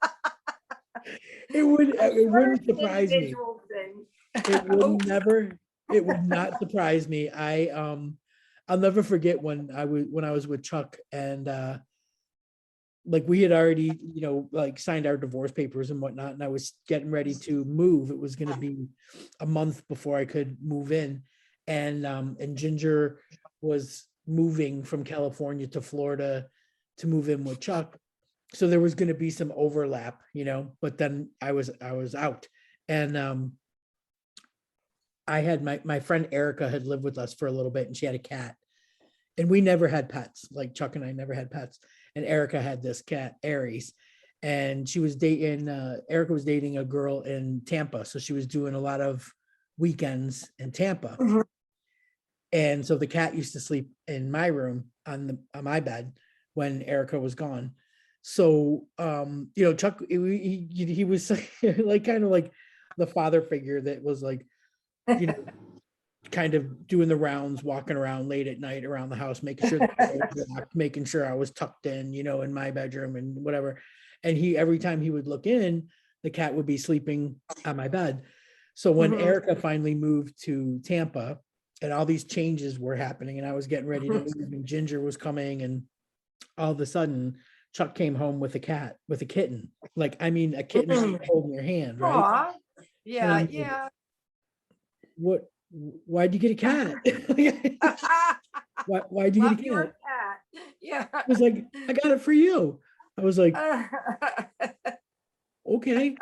It sure wouldn't it's an surprise me. individual thing. It would Oh, never, it would not surprise me. I'll never forget when I was with Chuck and like we had already, like signed our divorce papers and whatnot, and I was getting ready to move. It was gonna be a month before I could move in. And Ginger was moving from California to Florida to move in with Chuck. So there was gonna be some overlap, but then I was out. And I had my friend Erica had lived with us for a little bit and she had a cat. And we never had pets. Like Chuck and I never had pets. And Erica had this cat, Aries. And she was dating Erica was dating a girl in Tampa. So she was doing a lot of weekends in Tampa. mhm. And so the cat used to sleep in my room on my bed when Erica was gone. So Chuck, he was like kind of like the father figure that was like, you know, kind of doing the rounds, walking around late at night around the house, making sure the door was locked, making sure I was tucked in, in my bedroom and whatever. And every time he would look in, the cat would be sleeping on my bed. So when Mhm. Erica finally moved to Tampa and all these changes were happening and I was getting ready to move and Ginger was coming and all of a sudden Chuck came home with a kitten. Like, I mean, a kitten that you Mhm. hold in your hand, right? Aw, And I'm yeah, like, yeah. why'd you get a cat? Why'd you Love get a your cat? cat. Yeah. He was like, I got it for you. I was like, okay.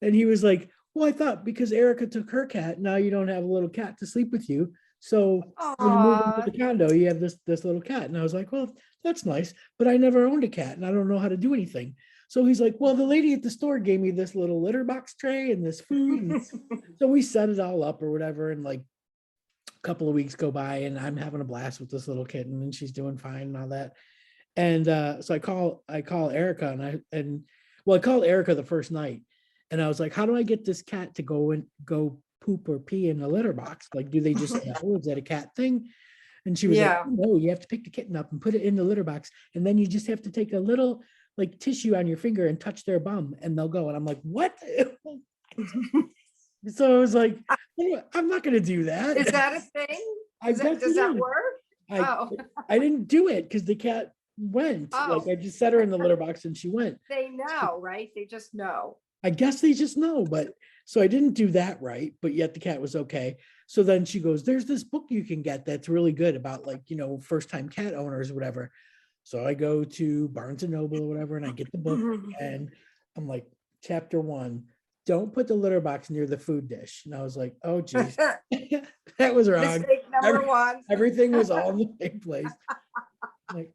And he was like, well, I thought because Erica took her cat, now you don't have a little cat to sleep with you. So when you move into Aw. the condo, you have this little cat. And I was like, well, that's nice, but I never owned a cat and I don't know how to do anything. So he's like, well, the lady at the store gave me this little litter box tray and this food. And so we set it all up or whatever. And like a couple of weeks go by and I'm having a blast with this little kitten and she's doing fine and all that. And so I call Erica I called Erica the first night and I was like, how do I get this cat to go poop or pee in the litter box? Like, do they just know? Is that a cat thing? And she was like, Yeah. oh, no, you have to pick the kitten up and put it in the litter box. And then you just have to take a little like tissue on your finger and touch their bum and they'll go. And I'm like, what? So I was like, "Oh, I'm not going to do that." Is that a thing? I guess Does it that is. work? I Oh, I didn't do it because the cat went. Like oh, I just set her in the litter box and she went. they know, right? They just know. I guess they just know, but so I didn't do that right, but yet the cat was okay. So then she goes, there's this book you can get that's really good about like, first time cat owners or whatever. So I go to Barnes and Noble or whatever, and I get the book and I'm like, chapter 1, don't put the litter box near the food dish. And I was like, oh geez, that was wrong. Mistake number Every- one. Everything was all in the same place. Like,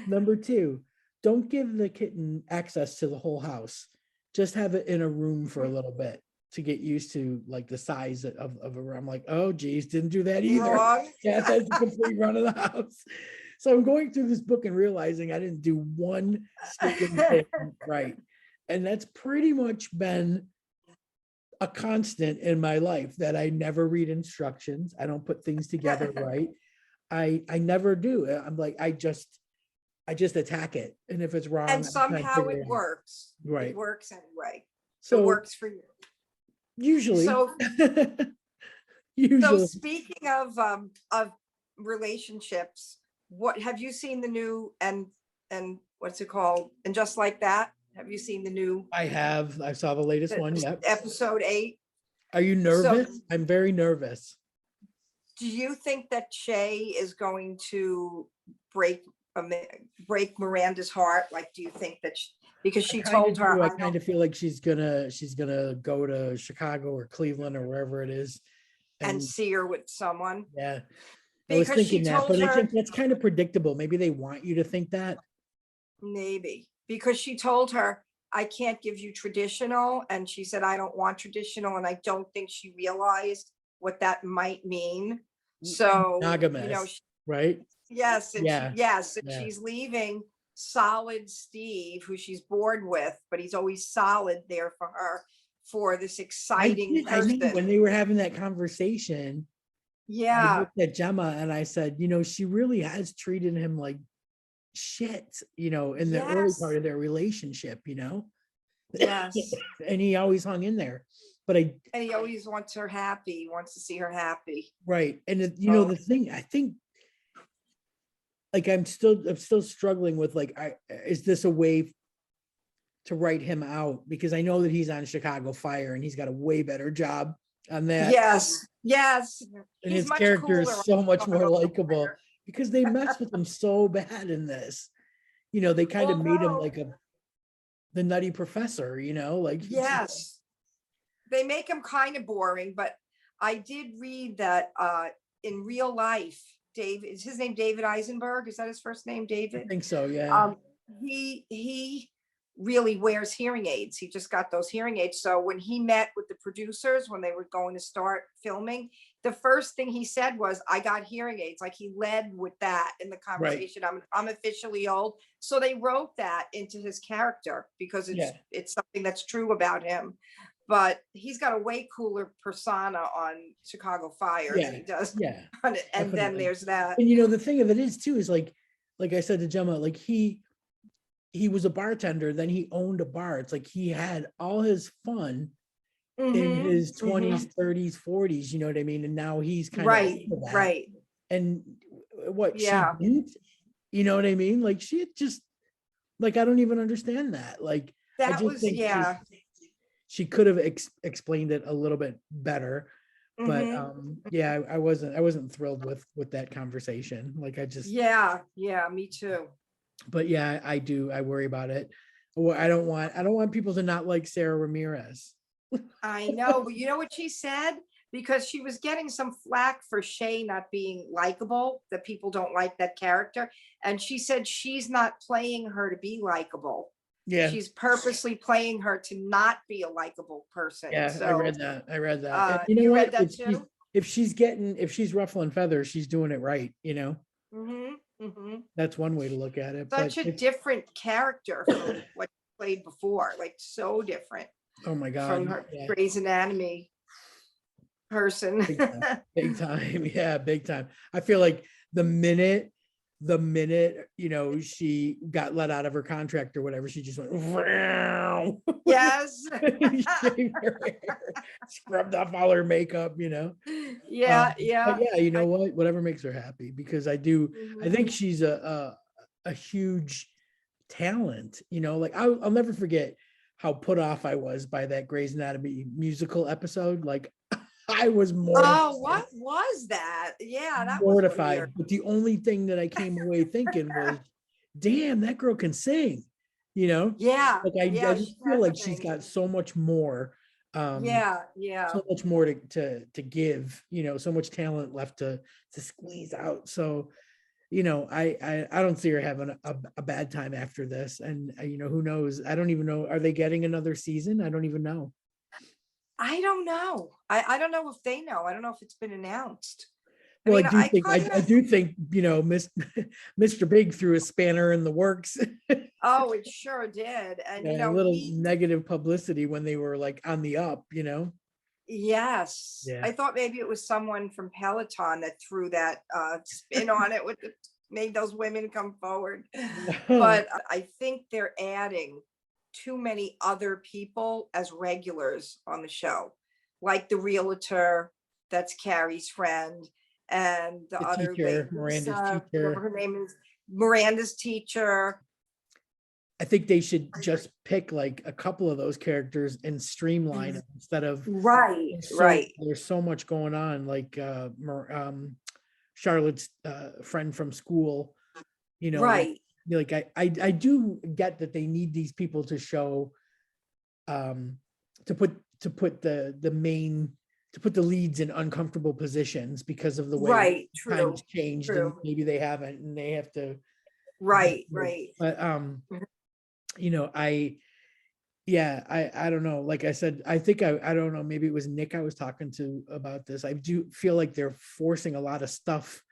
number 2, don't give the kitten access to the whole house. Just have it in a room for a little bit to get used to like the size of a room. I'm like, oh geez, didn't do that either. Wrong. Cat has the complete run of the house. So I'm going through this book and realizing I didn't do one stinking thing right. And that's pretty much been a constant in my life that I never read instructions. I don't put things together right. I never do. I'm like, I just attack it. And if it's wrong, And I'm trying to somehow figure it it out. works. It Right. works anyway. It So works for you. usually, So, so usually speaking of relationships, what have you seen the new and what's it called? And Just Like That? Have you seen the new I saw the latest one. Yep. episode 8? Are you So nervous? I'm very nervous. do you think that Shay is going to break break Miranda's heart? Like, do you think that because I she kind told of her, do. I I don't, kind of feel like she's gonna go to Chicago or Cleveland or wherever it is. and And see her with someone yeah, I was because she thinking that, told but I her, think that's kind of predictable. Maybe they want you to think that. maybe because she told her, I can't give you traditional. And she said, I don't want traditional. And I don't think she realized what that might mean. So, Monogamous, right? yes, Yeah, and yeah. she's leaving solid Steve, who she's bored with, but he's always solid there for her for this exciting I know when person. they were having that conversation, I Yeah, looked at Gemma and I said, she really has treated him like shit, in the early part yes, of their relationship, yes. and he always hung in there. But And he always wants her happy, wants to see her happy. right. And So the thing, I think, like, I'm still struggling with, like, is this a way to write him out? Because I know that he's on Chicago Fire and he's got a way better job on that. yes, yes. And He's his much character cooler is on so much more Chicago likable Fire. because they mess with him so bad in this. They kind of made him Although, like the nutty professor, like yes, they make him kind of boring, but I did read that in real life, Dave, is his name David Eisenberg? Is that his first name, I David? think so, yeah. Um, he really wears hearing aids. He just got those hearing aids. So when he met with the producers when they were going to start filming, the first thing he said was, "I got hearing aids." Like he led with that in the Right. conversation. I'm officially old. So they wrote that into his character because Yeah. it's something that's true about him. But he's got a way cooler persona on Chicago Fire than Yeah. he does Yeah. on it. And then Definitely. there's that. And the thing of it is too, is like I said to Gemma, like he was a bartender, then he owned a bar. It's like he had all his fun in Mm-hmm. his 20s, Mm-hmm. 30s, 40s, you know what I mean? And now he's kind of Right. over that. Right. And what she Yeah. didn't, you know what I mean? Like she had just, like, I don't even understand that. Like, I That just was, think yeah. she could have explained it a little bit better. But Mm-hmm. yeah, I wasn't thrilled with that conversation. Like I just, Yeah. Yeah. Me too. but yeah, I worry about it. Well, I don't want people to not like Sarah Ramirez. I know, but you know what she said? Because she was getting some flack for Shay not being likable, that people don't like that character. And she said she's not playing her to be likable. Yeah, She's purposely playing her to not be a likable person. yeah, I So read that. I read that. And you know you what? read that too? If she's ruffling feathers, she's doing it right. Mm-hmm. Mm-hmm. That's one way to look at it. But Such a it's, different character from what she played before, like so different oh my from God, her yeah, Grey's Anatomy person. big time, big time, yeah, big time. I feel like the minute she got let out of her contract or whatever, she just went Yes. shaved her hair, scrubbed off all her makeup. Yeah, But yeah. yeah, you know what? Whatever makes her happy, because I Mhm. think she's a huge talent. Like I'll never forget how put off I was by that Grey's Anatomy musical episode. Like I was Oh, mortified, what was that? Yeah, that was weird. mortified. But the only thing that I came away thinking was, damn, that girl can sing. You know, Yeah, like I yeah, just she feel has like she's things. got so much more, Yeah, yeah. so much more to give. So much talent left to squeeze out. So I don't see her having a bad time after this. And who knows? I don't even know. Are they getting another season? I don't even know. I don't know. I don't know if they know. I don't know if it's been announced. I Well, I mean, do I think kind I of, do think Mr. Big threw a spanner in the works. oh, it sure did. And A little negative publicity when they were like on the up. yes, Yeah. I thought maybe it was someone from Peloton that threw that spin on it made those women come forward. No. But I think they're adding too many other people as regulars on the show, like the realtor that's Carrie's friend, and the The other teacher, lady, Miranda's whatever teacher. her name is, Miranda's teacher. I think they should just pick like a couple of those characters and streamline it instead of Right, right, there's so much going on, like Charlotte's friend from school, you know, right, like I do get that they need these people to show to put the main to put the leads in uncomfortable positions because of the way right, times true, changed and true, maybe they haven't and they have to right, right. but Mhm. you know, yeah, I don't know. Like I said, I think I don't know, maybe it was Nick I was talking to about this. I do feel like they're forcing a lot of stuff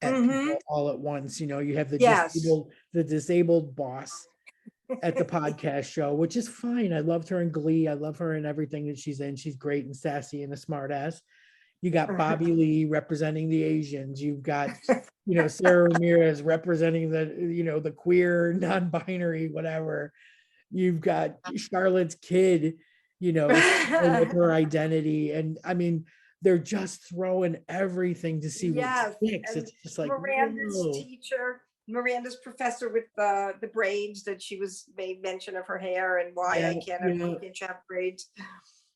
at Mhm. people all at once. You know, you have Yes. the disabled boss at the podcast show, which is fine. I loved her in Glee. I love her in everything that she's in. She's great and sassy and a smart ass. You got Bobby Lee representing the Asians. You've got, you know, Sarah Ramirez representing the, you know, the queer, non-binary, whatever. You've got Charlotte's kid, you know, with her identity. And I mean, they're just throwing everything to see what Yes, sticks. and It's just like, Miranda's whoa. teacher, Miranda's professor with the braids that she was made mention of her hair and why Yeah, I can't yeah, have braids.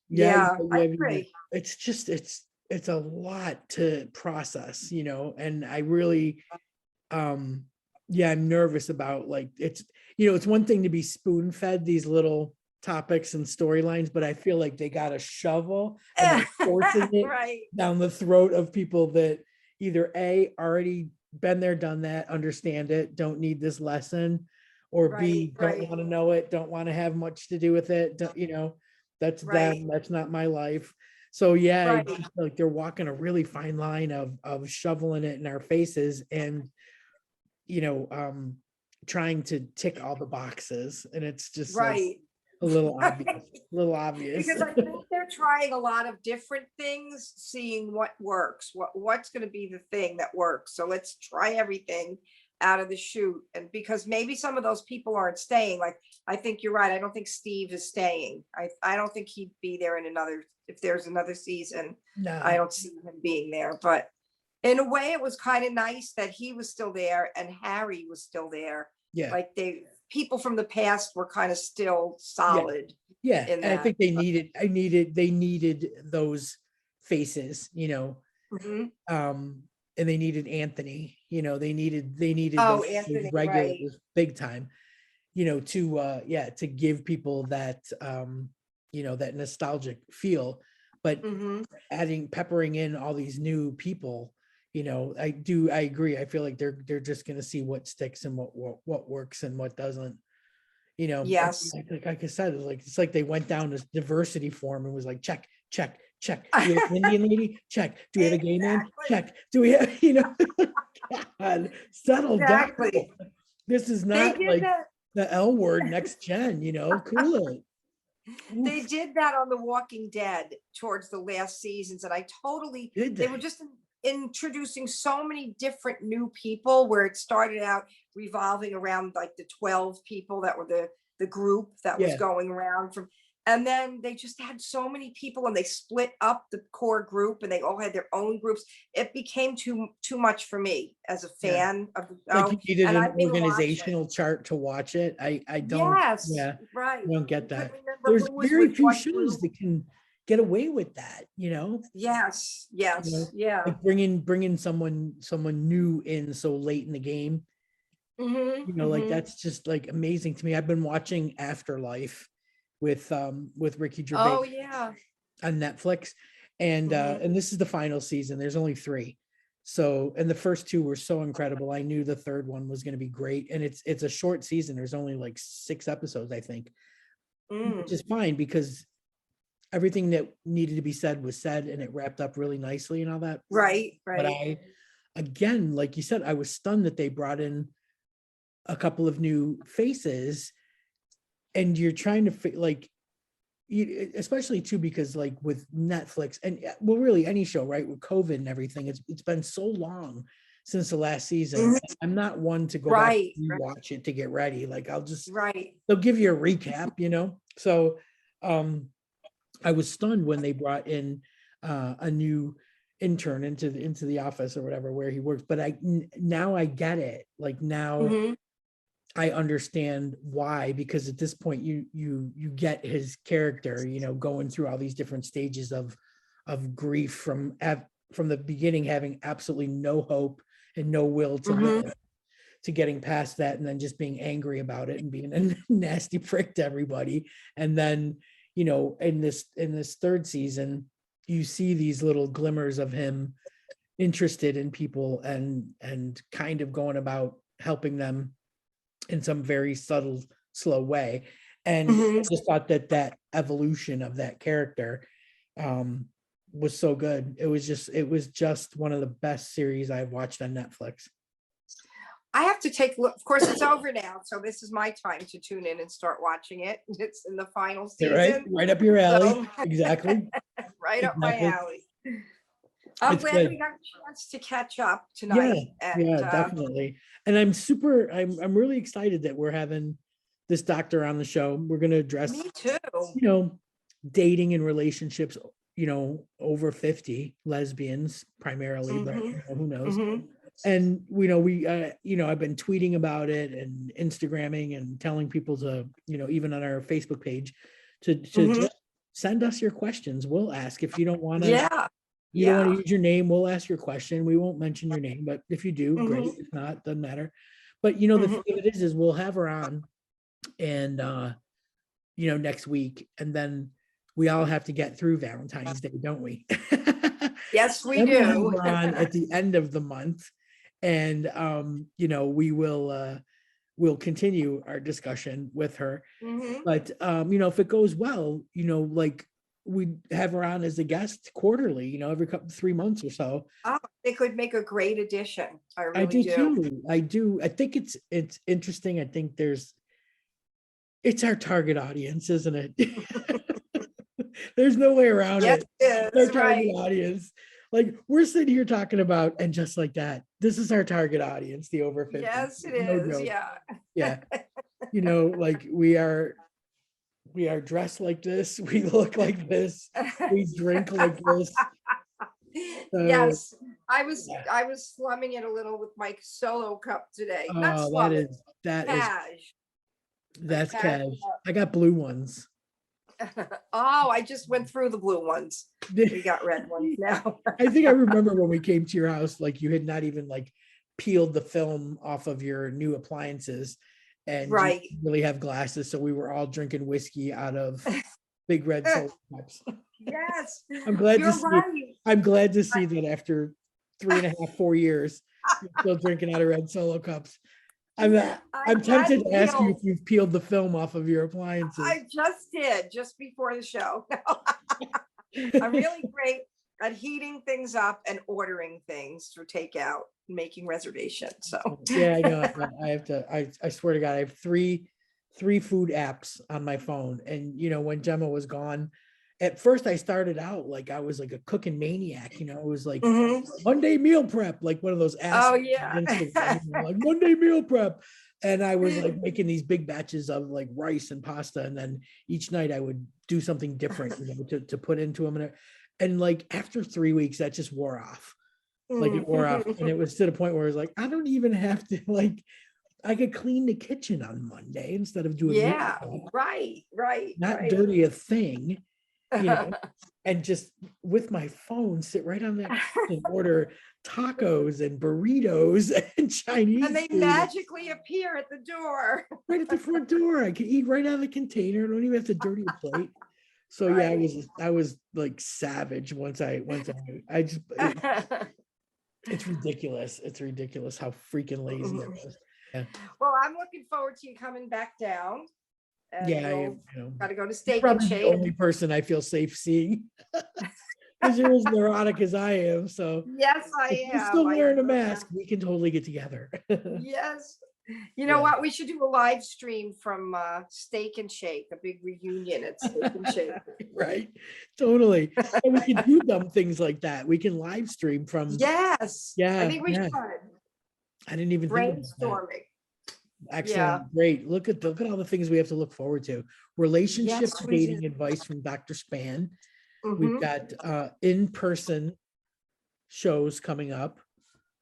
yeah, Yeah, I yeah, yeah. agree. It's just it's a lot to process, you know, and I really um yeah, I'm nervous about like it's you know, it's one thing to be spoon fed these little topics and storylines, but I feel like they got a shovel and they're forcing it Right, down the throat of people that either A already been there, done that, understand it, don't need this lesson, or right, B don't right, want to know it, don't want to have much to do with it. You know, that's right, them, that's not my life. So yeah, I right, just feel like they're walking a really fine line of shoveling it in our faces and you know, trying to tick all the boxes. And it's just like right. a little obvious, Right. a little obvious. Because I think they're trying a lot of different things, seeing what works, what's going to be the thing that works. So let's try everything out of the chute. And because maybe some of those people aren't staying, like I think you're right. I don't think Steve is staying. I don't think he'd be there in another if there's another season. I No, don't see him being there. But in a way, it was kind of nice that he was still there and Harry was still there. yeah, Like they people from the past were kind of still yeah, solid yeah. in And I that. think they needed those faces, you know, Mhm. um, and they needed Anthony, you know, they needed Oh, those Anthony, right. regulars big time, you know, to yeah, to give people that you know, that nostalgic feel. But Mhm. peppering in all these new people, you know, I agree. I feel like they're just gonna see what sticks and what works and what doesn't, you know. Yes. Like I said, it's like they went down this diversity form and was like, check, check, check. Do we have an Indian lady? Check. Do we have a gay man? Exactly. Check. Do we have, you know, God, settle down. Exactly. This is They not did like that. the L word next gen, you know, cool it. They Oof, did that on The Walking Dead towards the last seasons, and I totally did they were they? just introducing so many different new people where it started out revolving around like the 12 people that were the group that was Yeah, going around from and then they just had so many people and they split up the core group and they all had their own groups. It became too much for me as a yeah. fan of the Like show, you needed and I an didn't watch it. organizational chart to watch it. I don't, Yes, yeah, right. I don't You get couldn't that. remember There's who was very with few what shows group. that can get away with that, Yes, you yes, know, yeah. like bringing someone new in so late in the game, Mhm, you know, like mhm. that's just like amazing to me. I've been watching Afterlife with Ricky Oh, Gervais yeah. on Netflix. Mhm. And this is the final season. There's only three. So and the first two were so incredible. I knew the third one was going to be great. And it's a short season. There's only like 6 episodes, I think, which Mm. is fine because everything that needed to be said was said and it wrapped up really nicely and all that. Right, But right. I again, like you said, I was stunned that they brought in a couple of new faces and you're trying to like especially too because like with Netflix and well really any show right with COVID and everything it's been so long since the last season. Mhm. I'm not one to go back Right, and watch it to get ready. Like I'll just right. they'll give you a recap, you know. So um I was stunned when they brought in a new intern into the office or whatever where he works. But now I get it. Like now Mhm. I understand why, because at this point you get his character, going through all these different stages of grief from the beginning, having absolutely no hope and no will to live, to getting past that, and then just being angry about it and being a nasty prick to everybody. And then, in this third season, you see these little glimmers of him interested in people and kind of going about helping them in some very subtle, slow way. And I just thought that evolution of that character was so good. It was just one of the best series I've watched on Netflix. I have to take a look. Of course, it's over now, so this is my time to tune in and start watching it. It's in the final season. Right up your alley. So, Exactly. right up my Exactly. alley. I'm It's glad good. we got a chance to catch up Yeah, tonight. And yeah, definitely. And I'm really excited that we're having this doctor on the show. We're going to address, me too. dating and relationships, over 50, lesbians primarily, but who knows? And I've been tweeting about it and Instagramming and telling people to, even on our Facebook page, to just send us your questions. We'll ask. If you don't want to, you don't want to use your name, we'll ask your question. We won't mention your name, but if you do, great. If not, doesn't matter. But the thing of it is we'll have her on, and next week, and then we all have to get through Valentine's Day, don't we? Yes, we Then do. we'll have her on at the end of the month, and we'll continue our discussion with her. But if it goes well, like, we have her on as a guest quarterly, every 3 months or so. Oh, it could make a great addition. I I really do too. I do. I think it's interesting. I think it's our target audience, isn't it? There's no way around Yes, it. it It's is, our target right. audience. Like, we're sitting here talking about, and just like that, this is our target audience, the over 50. Yes, it No is. joke. Yeah. Yeah. Like, we are dressed like this. We look like this. We drink like this. Yes, I was slumming it a little with my solo cup today. Not Oh, slumming, that's cash. cash. I got blue ones. Oh, I just went through the blue ones. We got red ones now. I think I remember when we came to your house, like, you had not even like peeled the film off of your new appliances, and Right. you really have glasses. So we were all drinking whiskey out of big red solo cups. Yes, I'm glad you're to see. right. I'm glad to see that after 3.5, 4 years, you're still drinking out of red solo cups. I'm tempted to ask you if you've peeled the film off of your appliances. I just did, just before the show. I'm really great at heating things up and ordering things through takeout, making reservations. So yeah, I know. I have to. I swear to God, I have three food apps on my phone. And when Gemma was gone, at first I started out like I was like a cooking maniac. It was like Monday meal prep, like one of those apps. Oh yeah, like Monday meal prep. And I was like making these big batches of like rice and pasta, and then each night I would do something different, to put into them. And like after 3 weeks, that just wore off. Like, it wore off, and it was to the point where it was like, I don't even have to, like, I could clean the kitchen on Monday instead of doing right, not dirty a thing, and just with my phone sit right on that and order tacos and burritos and Chinese and they food magically appear at the door. right at the front door. I can eat right out of the container. I don't even have to dirty a plate. So yeah, I was like savage once I just it's ridiculous. It's ridiculous how freaking lazy I was. Yeah. Well, I'm looking forward to you coming back down. And Yeah, got to go to Steak and probably the Shake. only person I feel safe seeing. Because you're as neurotic as I am. So yes, I if am. you're still wearing a mask, we can totally get together. Yes. You know what? We should do a live stream from Steak and Shake, a big reunion at Steak and Shake. Right. Totally. And we can do dumb things like that. We can live stream from. Yes. Yeah. I think we should. I didn't even think about that. Brainstorming. Excellent. Yeah. Great. Look at all the things we have to look forward to. Relationship dating advice from Dr. Span. We've got in-person shows coming up.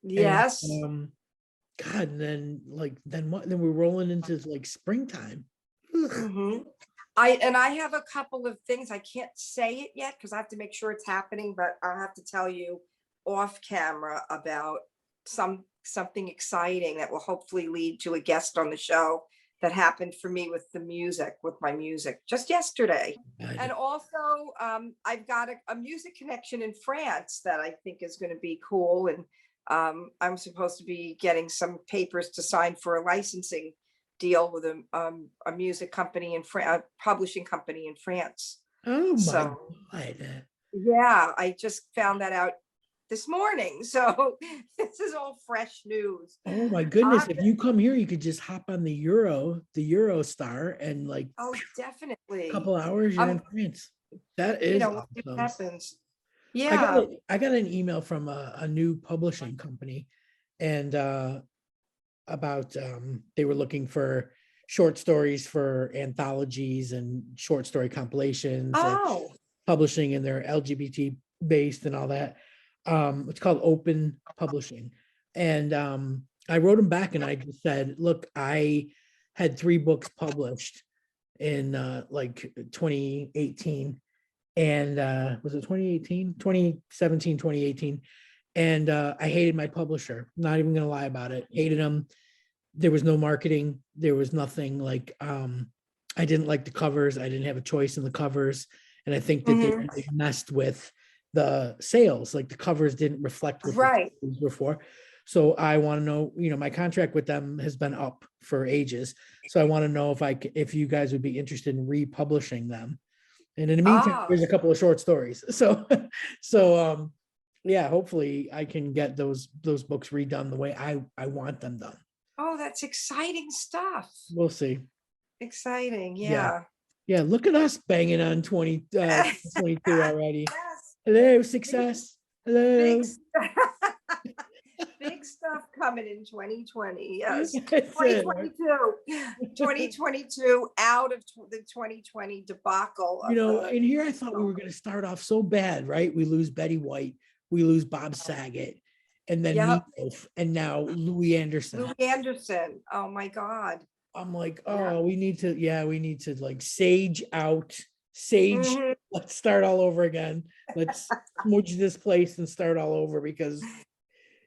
Yes. And, God, and then what? Then we're rolling into like springtime. Ugh. Mhm. I have a couple of things. I can't say it yet because I have to make sure it's happening, but I'll have to tell you off camera about something exciting that will hopefully lead to a guest on the show that happened for me with my music just yesterday. And God. also, I've got a music connection in France that I think is going to be cool. And I'm supposed to be getting some papers to sign for a licensing deal with a music company in France, a publishing company in France. Oh my So God. yeah, I just found that out this morning. So this is all fresh news. Oh my goodness. Uh, If you come here, you could just hop on the Eurostar and like oh, a definitely. couple hours, you're in France. That is We'll see what awesome. happens. Yeah. I got an email from a new publishing company and about they were looking for short stories for anthologies and short story compilations and Oh, publishing, and they're LGBT based and all that. It's called Open Publishing. And I wrote them back and I just said, look, I had 3 books published in like 2018. And was it 2018? 2017, 2018. And I hated my publisher. Not even gonna lie about it. Hated him. There was no marketing. There was nothing like I didn't like the covers. I didn't have a choice in the covers. And I think that mhm. they messed with the sales. Like the covers didn't reflect what the Right. sales were for. So I want to know, my contract with them has been up for ages. So I want to know if you guys would be interested in republishing them. And in the meantime, Ah, there's a couple of short stories. So yeah, hopefully I can get those books redone the way I want them done. oh, that's exciting stuff. We'll see. Exciting. Yeah. Yeah. Yeah, look at us banging on 22 already. Yes. Hello, Big, success. big, Hello. big stuff coming in 2020. Yes. That's it. 2022. 2022 out of the 2020 debacle of the. And here I thought we were going to start off so bad, right? We lose Betty White, we lose Bob Saget, and then Yep. Meatloaf, and now Louis Anderson. Louis Anderson. Oh my God. I'm like, Yeah. oh, we need to like sage out, sage. Mhm. Let's start all over again. Let's smudge this place and start all over because,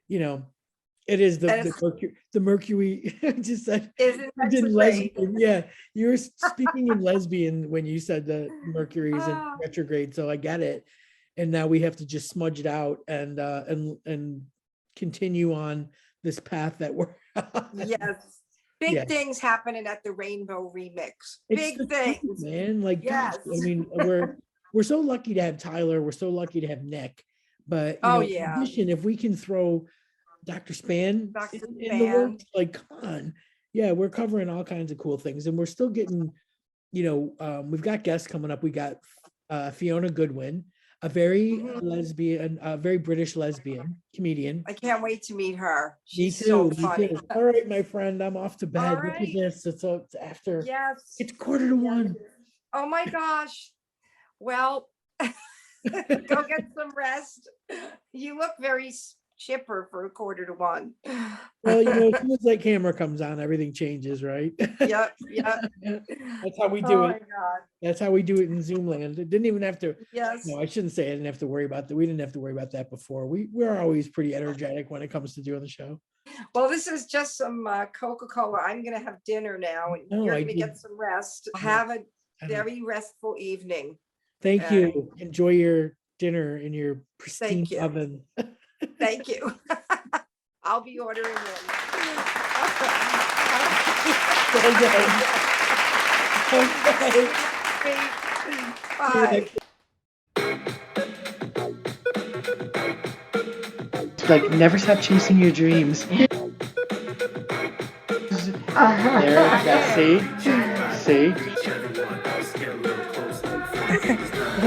it is the Mercury. I just said Isn't that did great? lesbian. Yeah, you were speaking in lesbian when you said the Mercury's in Ah. retrograde, so I get it. And now we have to just smudge it out and continue on this path that we're on. Yes. Big Yeah. things happening at the Rainbow Remix. It's Big the truth, things. man. Like, gosh, Yes. I mean, we're so lucky to have Tyler. We're so lucky to have Nick. But Oh, in yeah. addition, if we can throw Dr. Span Dr. in the Span. works, like, come on. Yeah, we're covering all kinds of cool things, and we're still getting, we've got guests coming up. We got Fiona Goodwin, a very Mhm. lesbian, very British lesbian comedian. I can't wait to meet her. Me She's so too. Me funny. too. All right, my friend, I'm off to bed. All Look at right. this. It's after. Yes. It's 1:45. Oh my gosh. Well, go get some rest. You look very chipper for 1:45. Well, as soon as that camera comes on, everything changes, right? Yep. That's how we do Oh it. my God. That's how we do it in Zoom land. It didn't even have to. Yes. No, I shouldn't say I didn't have to worry about that. We didn't have to worry about that before. We're always pretty energetic when it comes to doing the show. Well, this is just some Coca-Cola. I'm going to have dinner now, and No, you're I going to did- get some rest. Have a I don't- very restful evening. Thank you. Enjoy your dinner in your pristine Thank you. oven. Thank you. I'll be ordering in. Okay. Bye. It's like never stop chasing your dreams. There, see.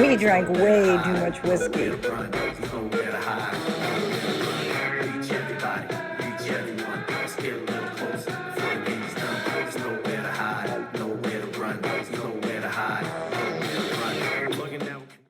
We drank way too much whiskey.